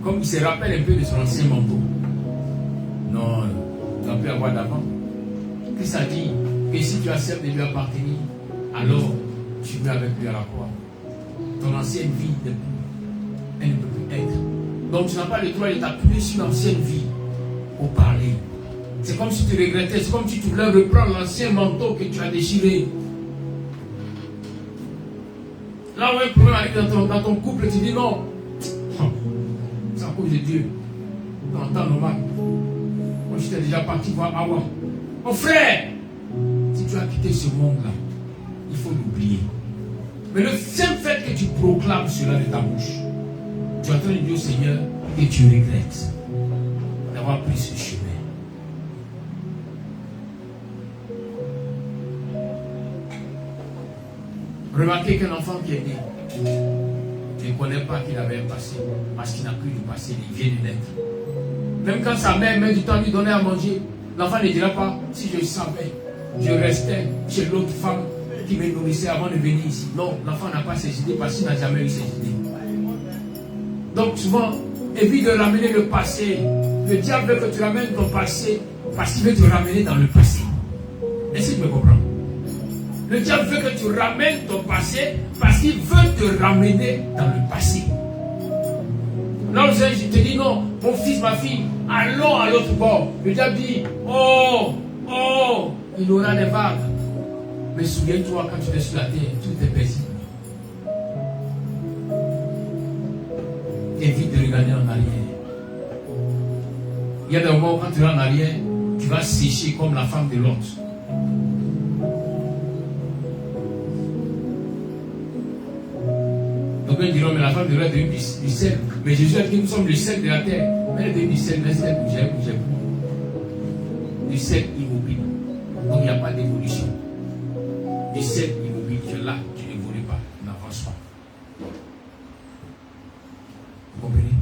comme il se rappelle un peu de son ancien manteau. Non, tu n'as plus avoir d'avant. Christ a dit que si tu acceptes de lui appartenir, alors tu vas avec lui à la croix. Ton ancienne vie, elle ne peut plus être. Donc tu n'as pas le droit de t'appuyer sur l'ancienne vie pour parler. C'est comme si tu regrettais, c'est comme si tu voulais reprendre l'ancien manteau que tu as déchiré. Là où un problème arrive dans ton couple, tu dis non. C'est à cause de Dieu. Dans le temps normal. Moi j'étais déjà parti voir Awa. Mon frère, si tu as quitté ce monde-là, il faut l'oublier. Mais le simple fait que tu proclames cela de ta bouche, tu es en train de dire au Seigneur que tu regrettes d'avoir pris ce chemin. Remarquez qu'un enfant qui est né ne connaît pas qu'il avait un passé, parce qu'il n'a plus de passé, il vient de naître. Même quand sa mère met du temps à lui donner à manger, l'enfant ne dira pas, si je savais, je restais chez l'autre femme qui me nourrissait avant de venir ici. Non, l'enfant n'a pas ses idées parce qu'il n'a jamais eu ses idées. Donc souvent, évite de ramener le passé. Le diable veut que tu ramènes ton passé parce qu'il veut te ramener dans le passé. Est-ce que tu me comprends? Le diable veut que tu ramènes ton passé parce qu'il veut te ramener dans le passé. Là, je te dis non, mon fils, ma fille, allons à l'autre bord. Le diable dit, oh, il aura des vagues. Mais souviens-toi, quand tu es sur la terre, tout est paisible. Évite de regarder en arrière. Il y a des moments où quand tu es en arrière, tu vas sécher comme la femme de l'autre. Donc ils diront, mais la femme de l'autre est devenue du sel. Mais Jésus a dit que nous sommes le sel de la terre. Mais elle est devenue du sel, mais elle bougeait. Du sel immobile. Donc il n'y a pas d'évolution. Du sel immobile, tu es là, tu n'évolues pas, tu n'avances pas. Vous comprenez?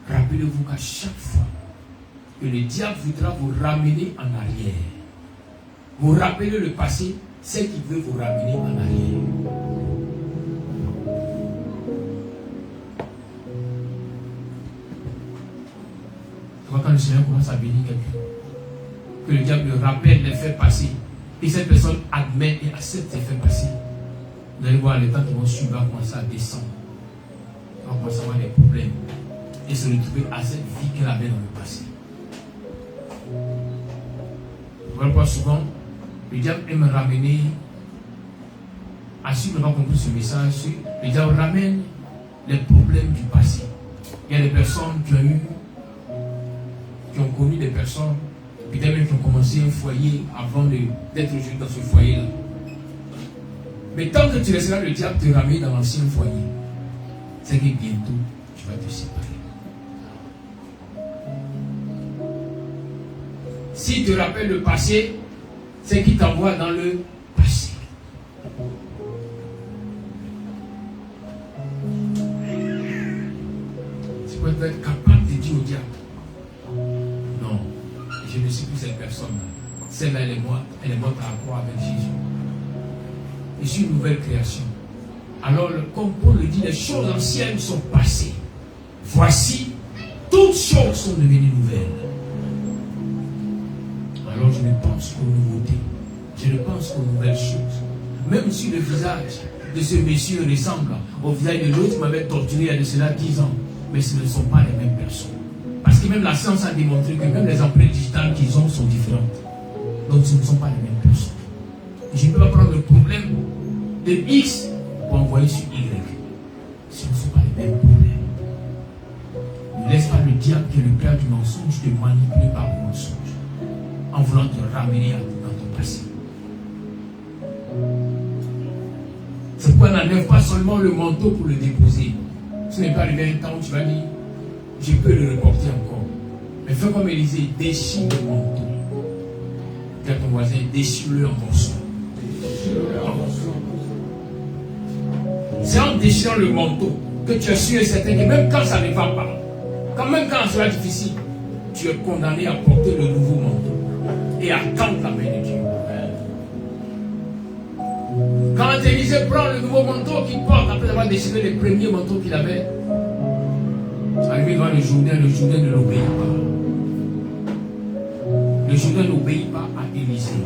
Rappelez-vous qu'à chaque fois que le diable voudra vous ramener en arrière, vous rappelez le passé, c'est qu'il veut vous ramener en arrière. Quand le Seigneur commence à bénir quelqu'un, que le diable le rappelle les faits passés, et cette personne admet et accepte les faits passés, vous allez voir les temps qui vont suivre, va commencer à descendre, va commencer à avoir des problèmes, et se retrouver à cette vie qu'elle avait dans le passé. Vous voyez quoi, souvent, le diable aime ramener, à ceux qui n'ont pas compris ce message, le diable ramène les problèmes du passé. Il y a des personnes qui ont connu des personnes, peut-être même qui ont commencé un foyer avant d'être aujourd'hui dans ce foyer-là. Mais tant que tu laisseras le diable te ramener dans l'ancien foyer, c'est que bientôt tu vas te séparer. S'il te rappelle le passé, c'est qu'il t'envoie dans le passé. Tu peux être capable de dire au diable, non, je ne suis plus cette personne-là. Celle-là, elle est morte à la croix avec Jésus. Je suis une nouvelle création. Alors, comme Paul le dit, les choses anciennes sont passées. Voici, toutes choses sont devenues nouvelles. Alors, je ne pense qu'aux nouveautés. Je ne pense qu'aux nouvelles choses. Même si le visage de ce monsieur ressemble au visage de l'autre qui m'avait torturé il y a de cela 10 ans. Mais ce ne sont pas les mêmes personnes. Parce que même la science a démontré que même les empreintes digitales qu'ils ont sont différentes. Donc ce ne sont pas les mêmes personnes. Je ne peux pas prendre le problème de X pour envoyer sur Y. Ce ne sont pas les mêmes problèmes. Ne laisse pas le diable qui est le père du mensonge te manipuler par le mensonge en voulant te ramener dans ton passé. C'est pourquoi n'enlève pas seulement le manteau pour le déposer. Ce n'est pas arrivé un temps où tu vas dire, je peux le reporter encore. Mais fais comme Élisée, déchire le manteau. Dis à ton voisin, déchire-le en morceaux. C'est en déchirant le manteau que tu es sûr et certain que même quand ça ne va pas, même quand ça sera difficile, tu es condamné à porter le nouveau manteau et attendre la main de Dieu. Quand Élisée prend le nouveau manteau qu'il porte après avoir déchiré les premiers manteaux qu'il avait, arrivé devant le Jourdain ne l'obéit pas. Le Jourdain n'obéit pas à Élisée.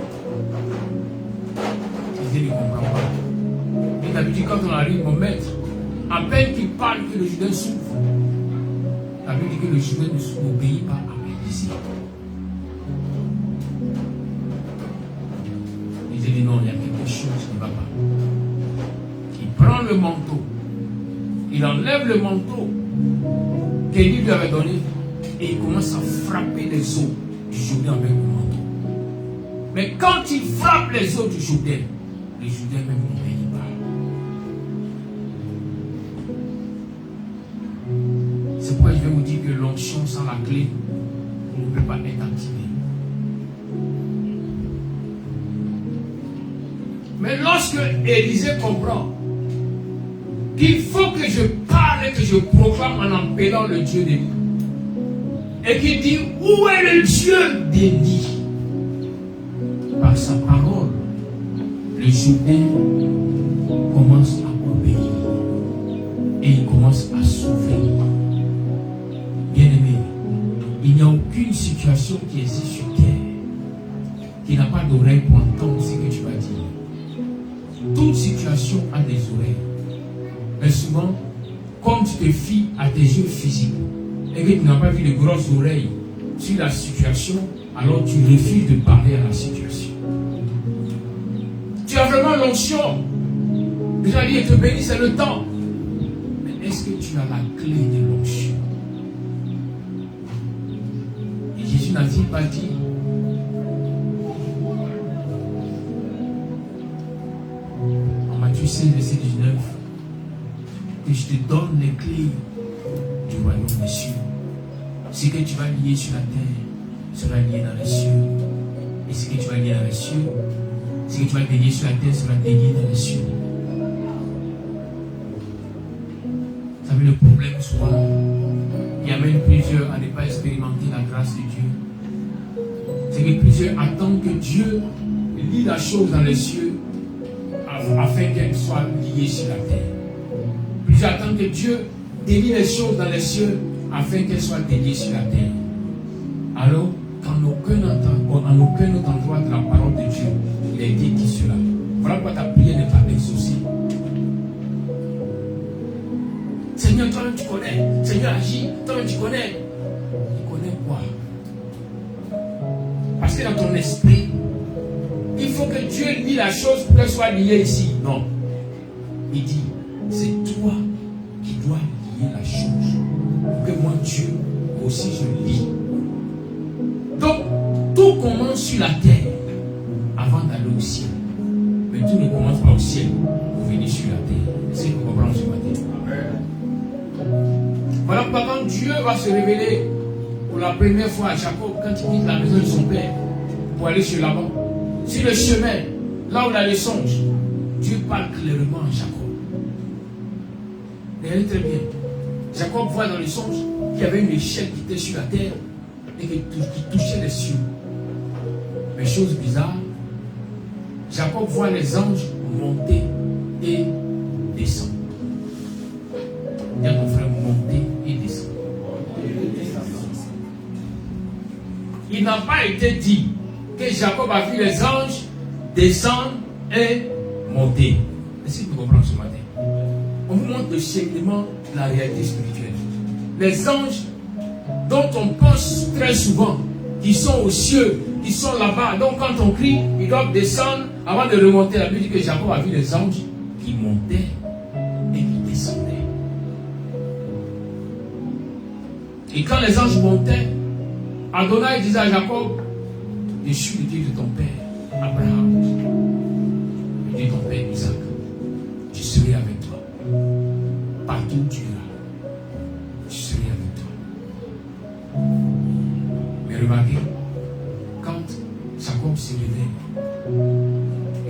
Élisée ne comprend pas. Et d'habitude, quand on arrive, mon maître, à peine qu'il parle, que le Jourdain s'ouvre. La Bible dit que le Jourdain n'obéit pas à Élisée. Élisée dit non, il y a quelque chose qui ne va pas. Il prend le manteau, il enlève le manteau qu'Élie lui avait donné et il commence à frapper les os du Jourdain avec le manteau. Mais quand il frappe les os du Jourdain, le Jourdain même n'obéit pas. C'est pourquoi je vais vous dire que l'onction sans la clé ne peut pas être activée. Mais lorsque Élisée comprend qu'il faut que je parle et que je proclame en appelant le Dieu d'Élie, et qu'il dit où est le Dieu d'Élie, par sa parole, le Jourdain commence à obéir et il commence à s'ouvrir. Bien-aimé, il n'y a aucune situation qui existe sur terre qui n'a pas d'oreille pour entendre ce que tu vas dire. Toute situation a des oreilles. Mais souvent, comme tu te fies à tes yeux physiques et que tu n'as pas vu de grosses oreilles sur la situation, alors tu refuses de parler à la situation. Tu as vraiment l'onction. Déjà dit, te bénis, c'est le temps. Mais est-ce que tu as la clé de l'onction? Et Jésus n'a-t-il pas dit en Matthieu 16, verset 19, que je te donne les clés du royaume des cieux. Ce que tu vas lier sur la terre sera lié dans les cieux. Et ce que tu vas lier dans les cieux, ce que tu vas délier sur la terre sera délié dans les cieux. Vous savez, le problème souvent qui amène plusieurs à ne pas expérimenter la grâce de Dieu, c'est que plusieurs attendent que Dieu lie la chose dans les cieux afin qu'elle soit liée sur la terre. Plusieurs attendent que Dieu délie les choses dans les cieux afin qu'elles soient déliées sur la terre. Alors, en aucun autre endroit de la parole de Dieu, il est dit cela. Voilà pourquoi ta prière n'est pas exaucée. Seigneur, toi-même tu connais. Seigneur agit, toi-même tu connais. Tu connais quoi? Parce que dans ton esprit, il faut que Dieu lie la chose pour qu'elle soit liée ici. Non. Il dit, c'est toi qui dois lier la chose. Pour que moi, Dieu, aussi je lie. Donc, tout commence sur la terre avant d'aller au ciel. Mais tout ne commence pas au ciel pour venir sur la terre. C'est ce que vous comprenez ce matin. Voilà pourquoi quand Dieu va se révéler pour la première fois à Jacob, quand il quitte la maison de son père pour aller sur Laban, sur le chemin, là où il a les songes, Dieu parle clairement à Jacob. Regardez très bien. Jacob voit dans les songes qu'il y avait une échelle qui était sur la terre et qui touchait les cieux. Mais chose bizarre, Jacob voit les anges monter et descendre. Dis à ton frère, monter et descendre. Il n'a pas été dit que Jacob a vu les anges descendre et monter. Est-ce que vous comprenez ce matin? On vous montre le cheminement de la réalité spirituelle. Les anges dont on pense très souvent, qui sont aux cieux, qui sont là-bas. Donc quand on crie, ils doivent descendre avant de remonter. La Bible dit que Jacob a vu les anges qui montaient et qui descendaient. Et quand les anges montaient, Adonai disait à Jacob, je suis le Dieu de ton père, Abraham, le Dieu de ton père, Isaac. Je serai avec toi. Partout où tu iras, je serai avec toi. Mais remarquez, quand Jacob se réveille,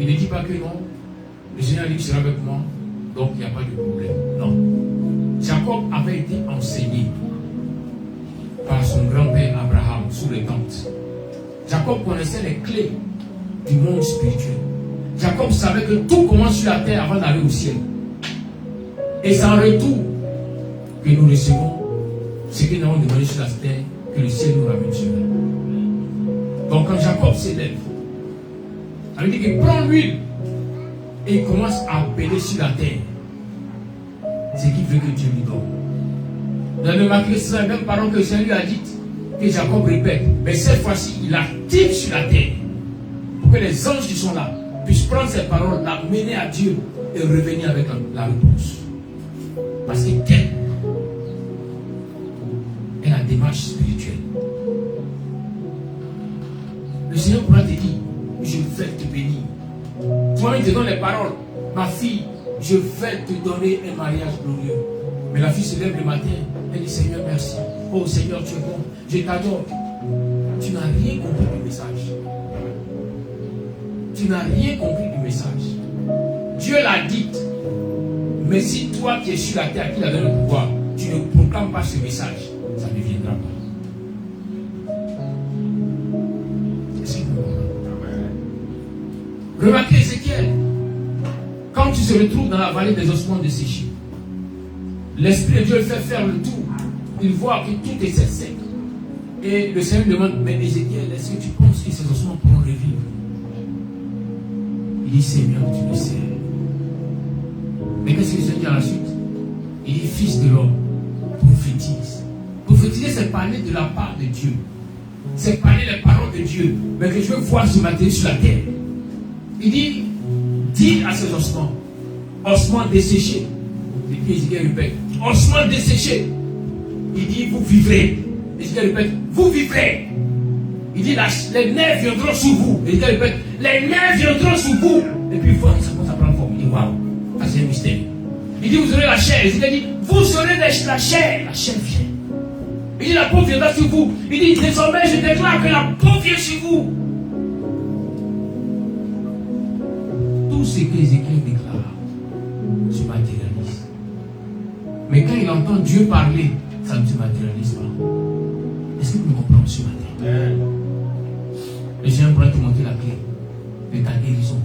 il ne dit pas que non, le Seigneur dit qu'il sera avec moi, donc il n'y a pas de problème. Non. Jacob avait été enseigné par son grand-père Abraham sous les tentes. Jacob connaissait les clés du monde spirituel. Jacob savait que tout commence sur la terre avant d'aller au ciel. Et c'est en retour que nous recevons ce que nous avons demandé sur la terre, que le ciel nous ramène sur la. Donc quand Jacob s'élève, il dit qu'il prend l'huile et il commence à appeler sur la terre ce qui veut que Dieu lui donne. Vous avez remarqué que c'est la même parole que le Seigneur lui a dit, que Jacob répète. Mais cette fois-ci, il active sur la terre pour que les anges qui sont là puissent prendre ces paroles, la mener à Dieu et revenir avec la réponse. Parce que quelle est la démarche spirituelle? Le Seigneur pourra te dire, je vais te bénir. Toi-même, il te donne les paroles. Ma fille, je vais te donner un mariage glorieux. Mais la fille se lève le matin, elle dit, Seigneur, merci. Oh Seigneur, tu es bon. Je t'adore. Tu n'as rien compris du message. Tu n'as rien compris du message. Dieu l'a dit. Mais si toi qui es sur la terre, qui a donné le pouvoir, tu ne proclames pas ce message, ça ne viendra pas. Est-ce que vous comprenez? Remarquez Ézéchiel. Quand tu se retrouves dans la vallée des ossements desséchés, l'Esprit de Dieu fait faire le tour. Il voit que tout est sec. Et le Seigneur demande, mais Ézéchiel, est-ce que tu penses que ces ossements pourront revivre? Il dit, Seigneur, tu le sais. Mais qu'est-ce que le Seigneur dit à la suite? Il dit, fils de l'homme, prophétise. Prophétiser, c'est parler de la part de Dieu. C'est parler les paroles de Dieu. Mais que je veux voir ce matin sur la terre. Il dit, dis à ces ossements, ossements desséchés. Et puis Ézéchiel répète, ossements desséchés. Il dit, vous vivrez. Ézéchiel répète, vous vivrez. Il dit, les nerfs viendront sur vous. Ézéchiel répète, les nerfs viendront sur vous. Et puis il voit que ça commence à prendre forme. Il dit, waouh, ça c'est un mystère. Il dit, vous aurez la chair. Ézéchiel dit, vous aurez la chair. La chair vient. Il dit, la peau viendra sur vous. Il dit, désormais je déclare que la peau vient sur vous. Tout ce que Ézéchiel déclare se matérialise. Mais quand il entend Dieu parler, ça ne se matérialise pas. Est-ce que vous me comprenez ce matin? Le Seigneur pourra te montrer la clé de ta guérison,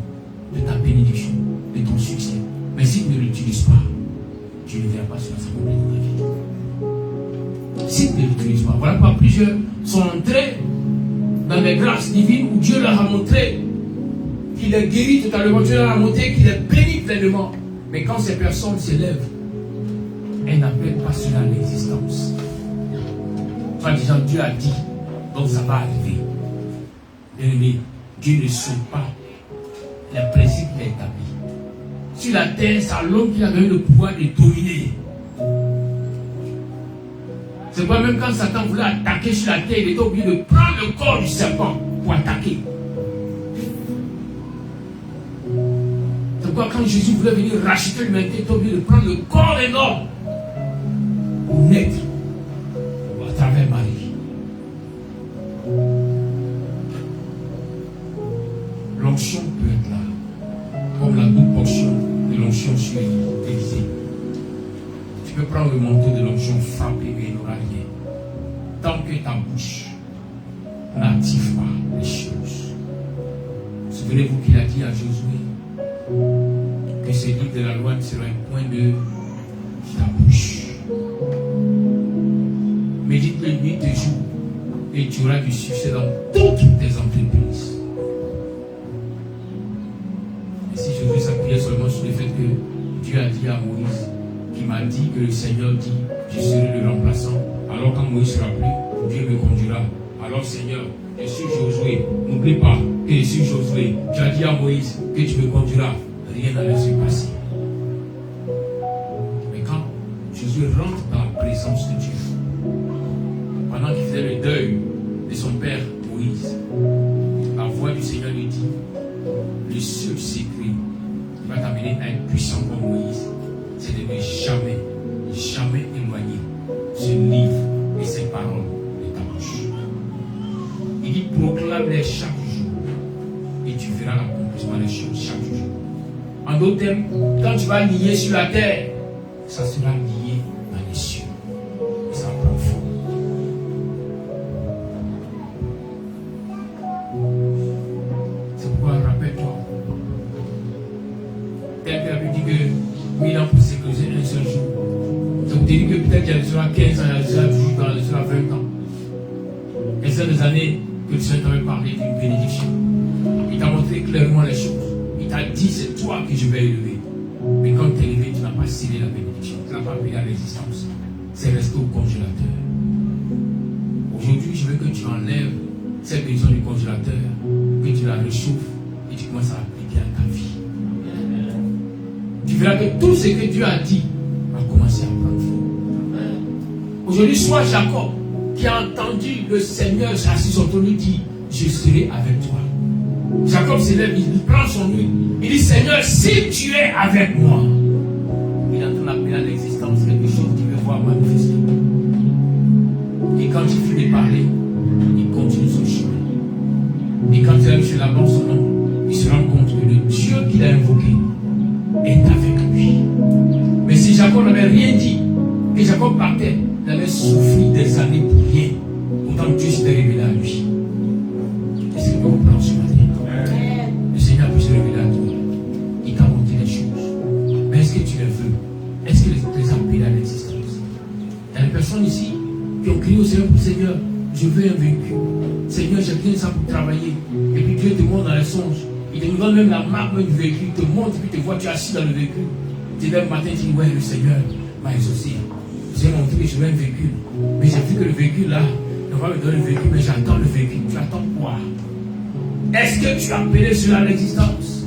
de ta bénédiction, de ton succès. Mais si tu ne l'utilises pas, tu ne verras pas sur la santé de ta vie. Si tu ne l'utilises pas, voilà pourquoi plusieurs sont entrés dans les grâces divines où Dieu leur a montré qu'il est guéri totalement, Dieu leur a montré qu'il est béni pleinement. Mais quand ces personnes s'élèvent, elles n'appellent pas cela l'existence. Soit disant Dieu a dit, donc ça va arriver. Bien-aimé, Dieu ne saute pas les principes qu'il a établis. Sur la terre, c'est à l'homme qui a donné le pouvoir de dominer. C'est pourquoi même quand Satan voulait attaquer sur la terre, il était obligé de prendre le corps du serpent pour attaquer. C'est pourquoi quand Jésus voulait venir racheter l'humanité, il était obligé de prendre le corps d'un homme pour naître à travers Marie. L'onction peut être là, comme la double portion de l'onction sur Élisée. Tu peux prendre le manteau de l'onction, frapper et il n'aura rien. Tant que ta bouche n'active pas les choses, Souvenez-vous qu'il a dit à Josué que ce livre de la loi sera un point de ta bouche. Médite-le nuit et jour et tu auras du succès dans toutes tes entreprises. Et si Josué s'appuyait seulement sur le fait que Dieu a dit à Moïse, qui m'a dit que le Seigneur dit, je serai le remplaçant, alors quand Moïse sera plus, Dieu me conduira. Alors Seigneur, je suis Josué, n'oublie pas que je suis Josué. Tu as dit à Moïse que tu me conduiras. Rien n'allait se passer. Mais quand Josué rentre dans la présence de Dieu, pendant qu'il faisait le deuil de son père Moïse, la voix du Seigneur lui dit, le seul secret qui va t'amener à être puissant comme Moïse, c'est de ne jamais, jamais éloigner ce livre et ces paroles de ta bouche. Il dit, proclame-les chaque jour et tu verras l'accomplissement des choses chaque jour. En d'autres termes, quand tu vas lier sur la terre, ça sera lié dans les cieux. Et ça prend forme. C'est pourquoi, rappelle-toi, tel que la Bible dit que 1000 ans pour sécuriser un seul jour. Ça vous dit que peut-être il y sera 15 ans, il y sera 18 ans, il y sera 20 ans. Et c'est des années que le Seigneur t'avait parlé d'une bénédiction. Il t'a montré clairement les choses. Il t'a dit, c'est toi que je vais élever. Mais quand tu es élevé, tu n'as pas scellé la bénédiction. Tu n'as pas pris la résistance. C'est resté au congélateur. Aujourd'hui, je veux que tu enlèves cette maison du congélateur, que tu la réchauffes et tu commences à appliquer à ta vie. Tu verras que tout ce que Dieu a dit va commencer à prendre forme. Aujourd'hui, soit Jacob qui a entendu le Seigneur assis sur ton lit dit, je serai avec toi. Jacob s'élève, il prend son huile. Il dit, Seigneur, si tu es avec moi, il est en train d'appeler à l'existence quelque chose qu'il veut voir manifester. Et quand il finit de parler, il continue son chemin. Et quand il arrive chez Laban, son nom, il se rend compte que le Dieu qu'il a invoqué est avec lui. Mais si Jacob n'avait rien dit, et Jacob partait, il avait souffert des années pour rien. Pourtant Dieu s'était révélé à lui. Est-ce que vous comprenez ce matin? Le Seigneur peut se révéler à toi. Il t'a montré les choses. Mais est-ce que tu les veux? Est-ce que tu les as appelés à l'existence? Il y a des personnes ici qui ont crié au Seigneur pour Seigneur, je veux un véhicule. Seigneur, j'ai besoin de ça pour travailler. Et puis Dieu te montre dans les songes. Il te donne même la marque du véhicule. Il te montre, et puis te voit, tu es assis dans le véhicule. Tu te lèves le matin et tu dis, ouais, le Seigneur m'a exaucé. J'ai montré que je veux un véhicule. Mais j'ai vu que le véhicule là, on va me donner le véhicule, mais j'attends le véhicule. Tu attends quoi? Est-ce que tu as appelé cela à l'existence?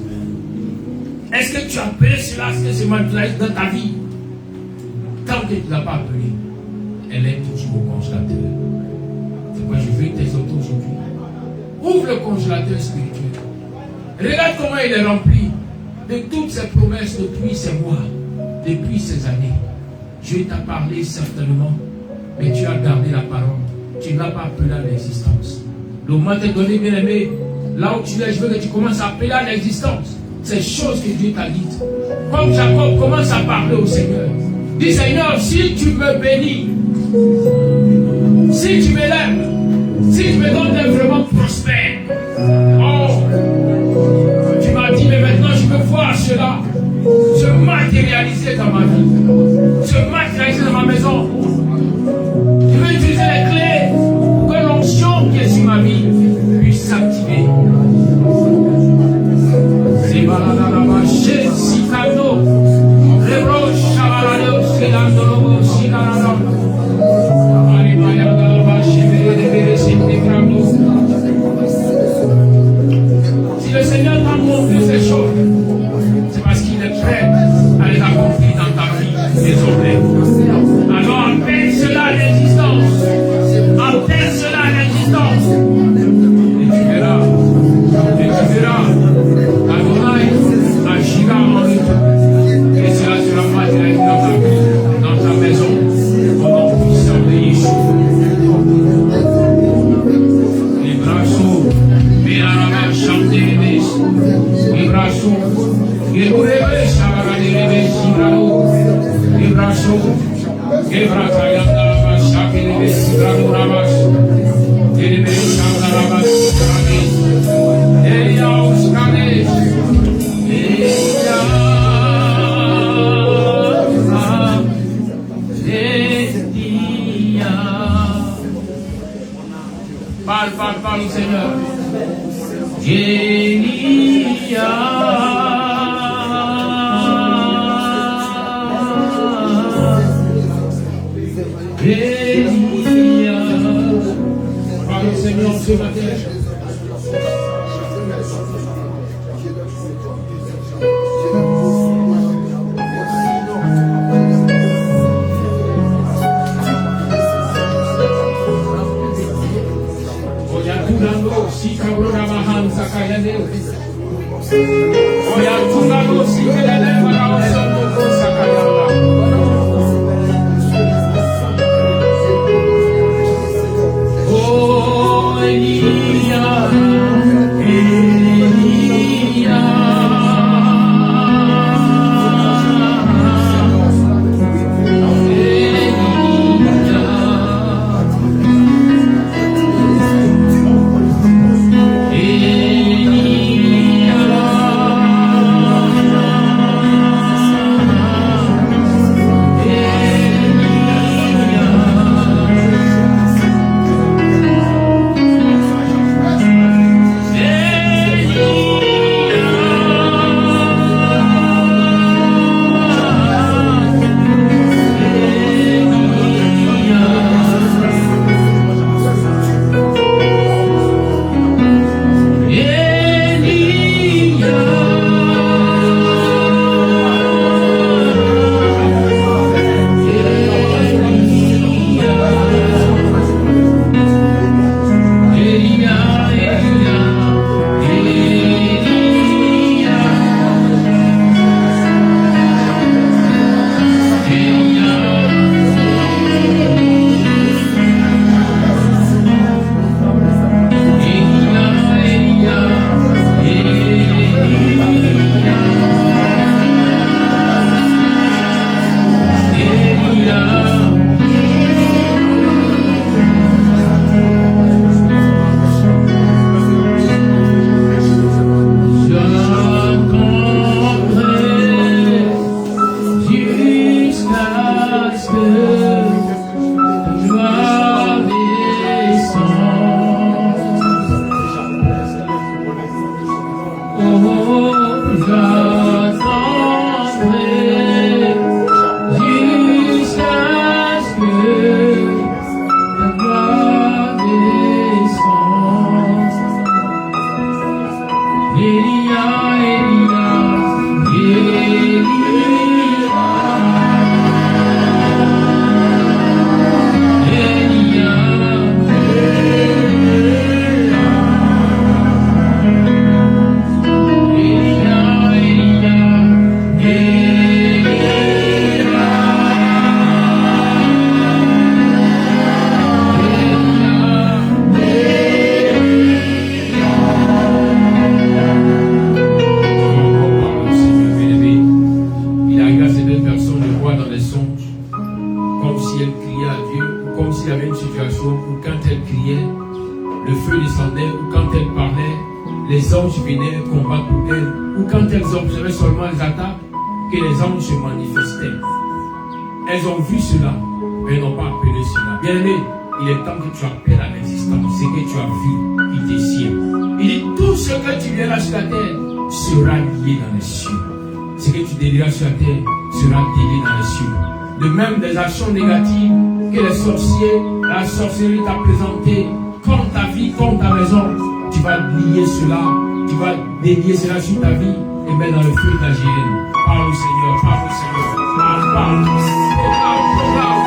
Est-ce que tu as appelé cela à ce que c'est manifeste dans ta vie? Tant que tu ne l'as pas appelé, elle est toujours au congélateur. C'est pourquoi je veux t'exhorter aujourd'hui. Ouvre le congélateur spirituel. Regarde comment il est rempli de toutes ces promesses depuis ces mois, depuis ces années. Dieu t'a parlé certainement, mais tu as gardé la parole. Tu ne l'as pas appelé à l'existence. Le moment t'est donné, bien aimé, là où tu es, je veux que tu commences à appeler à l'existence ces choses que Dieu t'a dites. Comme Jacob commence à parler au Seigneur. Dis Seigneur, si tu me bénis, si tu m'élèves, si tu me donnes d'être vraiment prospère, oh, tu m'as dit, mais maintenant je veux voir cela se matérialiser dans ma vie, se matérialiser dans ma maison. Je veux utiliser les clés pour que l'onction qui est sur ma vie puisse s'activer. C'est Baladama, chez Sikano, Rebro, Chavalado, Silandolo, Silanado, Arimayadalaba, Chevere, Sikrando. Si le Seigneur t'a montré ces choses, c'est parce qu'il est prêt à les accomplir dans ta vie désormais. Alors appelle cela à l'existence. Appelle cela à l'existence. Et tu verras. Adonai agira en lui. Et cela sera matérialisé dans ta vie, dans ta maison, au nom puissant de Yeshua. Les bras s'ouvrent. Mais la ramène chante les bêches. Les bras s'ouvrent. Les bêches, ça va garder les bêches, les bras s'ouvrent. Les bras s'ouvrent. Ele parle au Seigneur. Elia. Elia. Parle au Seigneur ce matin. Si kabrona mahan sakayade. Oya tungalo si kelele para osomo sakayala. Oh Elia, Elia. Elles ont vu cela, mais elles n'ont pas appelé cela. Bien-aimé, il est temps que tu appelles à l'existence ce que tu as vu, il t'est sien. Il dit tout ce que tu verras sur la terre sera lié dans les cieux. Ce que tu délieras sur la terre sera délié dans les cieux. De même, des actions négatives que les sorciers, la sorcellerie t'a présenté contre ta vie, contre ta maison, tu vas lier cela, tu vas délier cela sur ta vie et mettre dans le feu de la géhenne. Parle au Seigneur, parle au Seigneur. Parle.